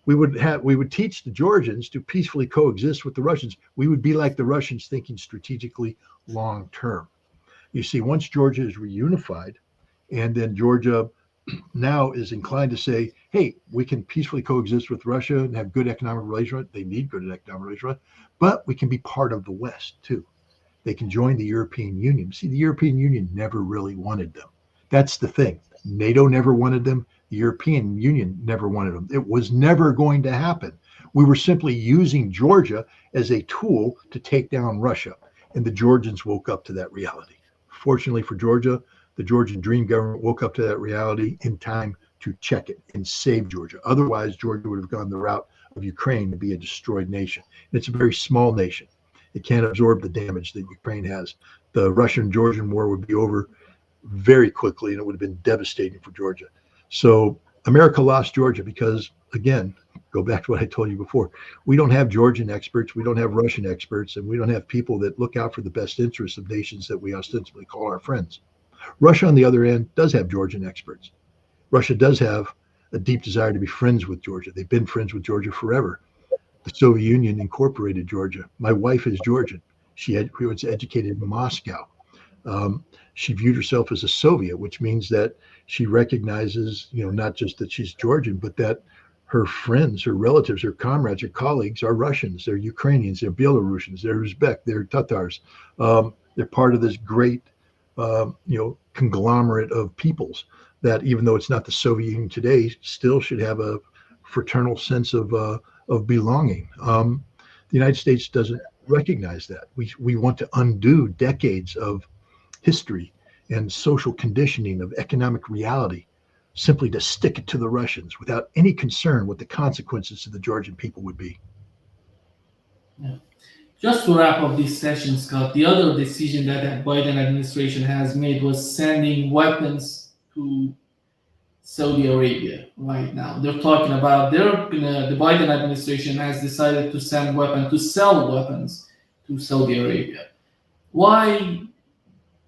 We would teach the Georgians to peacefully coexist with the Russians. We would be like the Russians, thinking strategically long term. You see, once Georgia is reunified, and then Georgia now is inclined to say, hey, we can peacefully coexist with Russia and have good economic relations. They need good economic relations, but we can be part of the West too. They can join the European Union. See, the European Union never really wanted them. That's the thing. NATO never wanted them. The European Union never wanted them. It was never going to happen. We were simply using Georgia as a tool to take down Russia. And the Georgians woke up to that reality. Fortunately for Georgia, the Georgian Dream government woke up to that reality in time to check it and save Georgia. Otherwise, Georgia would have gone the route of Ukraine to be a destroyed nation. And it's a very small nation. It can't absorb the damage that Ukraine has. The Russian-Georgian war would be over very quickly, and it would have been devastating for Georgia. So America lost Georgia because, again, go back to what I told you before. We don't have Georgian experts. We don't have Russian experts. And we don't have people that look out for the best interests of nations that we ostensibly call our friends. Russia, on the other end, does have Georgian experts. Russia does have a deep desire to be friends with Georgia. They've been friends with Georgia forever. The Soviet Union incorporated Georgia. My wife is Georgian. She was educated in Moscow. She viewed herself as a Soviet, which means that she recognizes, not just that she's Georgian, but that her friends, her relatives, her comrades, her colleagues are Russians, they're Ukrainians, they're Belarusians, they're Uzbek, they're Tatars. They're part of this great, conglomerate of peoples that, even though it's not the Soviet Union today, still should have a fraternal sense of belonging. The United States doesn't recognize that. We want to undo decades of history and social conditioning of economic reality simply to stick it to the Russians without any concern what the consequences to the Georgian people would be. Yeah. Just to wrap up this session, Scott, the other decision that the Biden administration has made was sending weapons to Saudi Arabia right now. They're talking about the Biden administration has decided to send weapons, to sell weapons to Saudi Arabia. Why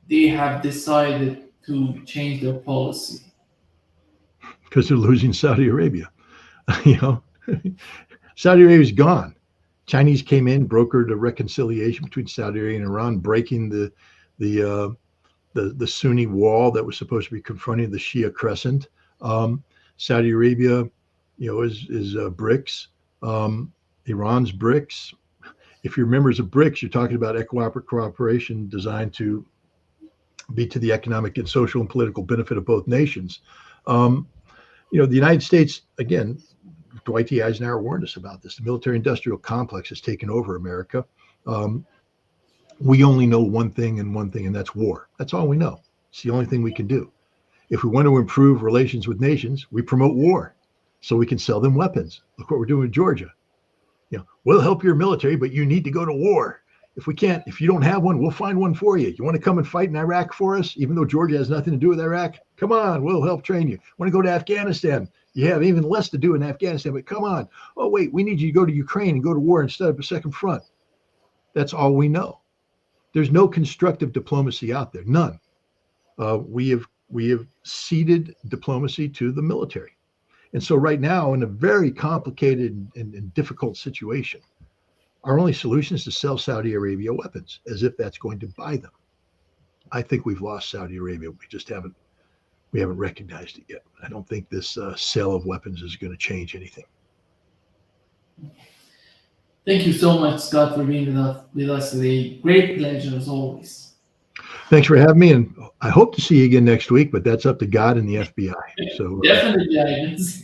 they have decided to change their policy? Because they're losing Saudi Arabia. Saudi Arabia's gone. Chinese came in, brokered a reconciliation between Saudi Arabia and Iran, breaking the Sunni wall that was supposed to be confronting the Shia crescent. Saudi Arabia, is BRICS. Iran's BRICS. If you're members of BRICS, you're talking about economic cooperation designed to be to the economic and social and political benefit of both nations. The United States, again, Dwight D. Eisenhower warned us about this. The military-industrial complex has taken over America. We only know one thing, and that's war. That's all we know. It's the only thing we can do. If we want to improve relations with nations, we promote war so we can sell them weapons. Look what we're doing with Georgia. We'll help your military, but you need to go to war. If you don't have one, we'll find one for you. You want to come and fight in Iraq for us, even though Georgia has nothing to do with Iraq? Come on, we'll help train you. Want to go to Afghanistan? You have even less to do in Afghanistan, but come on. Oh, wait, we need you to go to Ukraine and go to war instead of a second front. That's all we know. There's no constructive diplomacy out there, none. We have ceded diplomacy to the military. And so right now, in a very complicated and difficult situation, our only solution is to sell Saudi Arabia weapons, as if that's going to buy them. I think we've lost Saudi Arabia. We haven't recognized it yet. I don't think this sale of weapons is going to change anything. Thank you so much, Scott, for being with us today. Great pleasure as always. Thanks for having me, and I hope to see you again next week, but that's up to God and the FBI. So definitely guidance.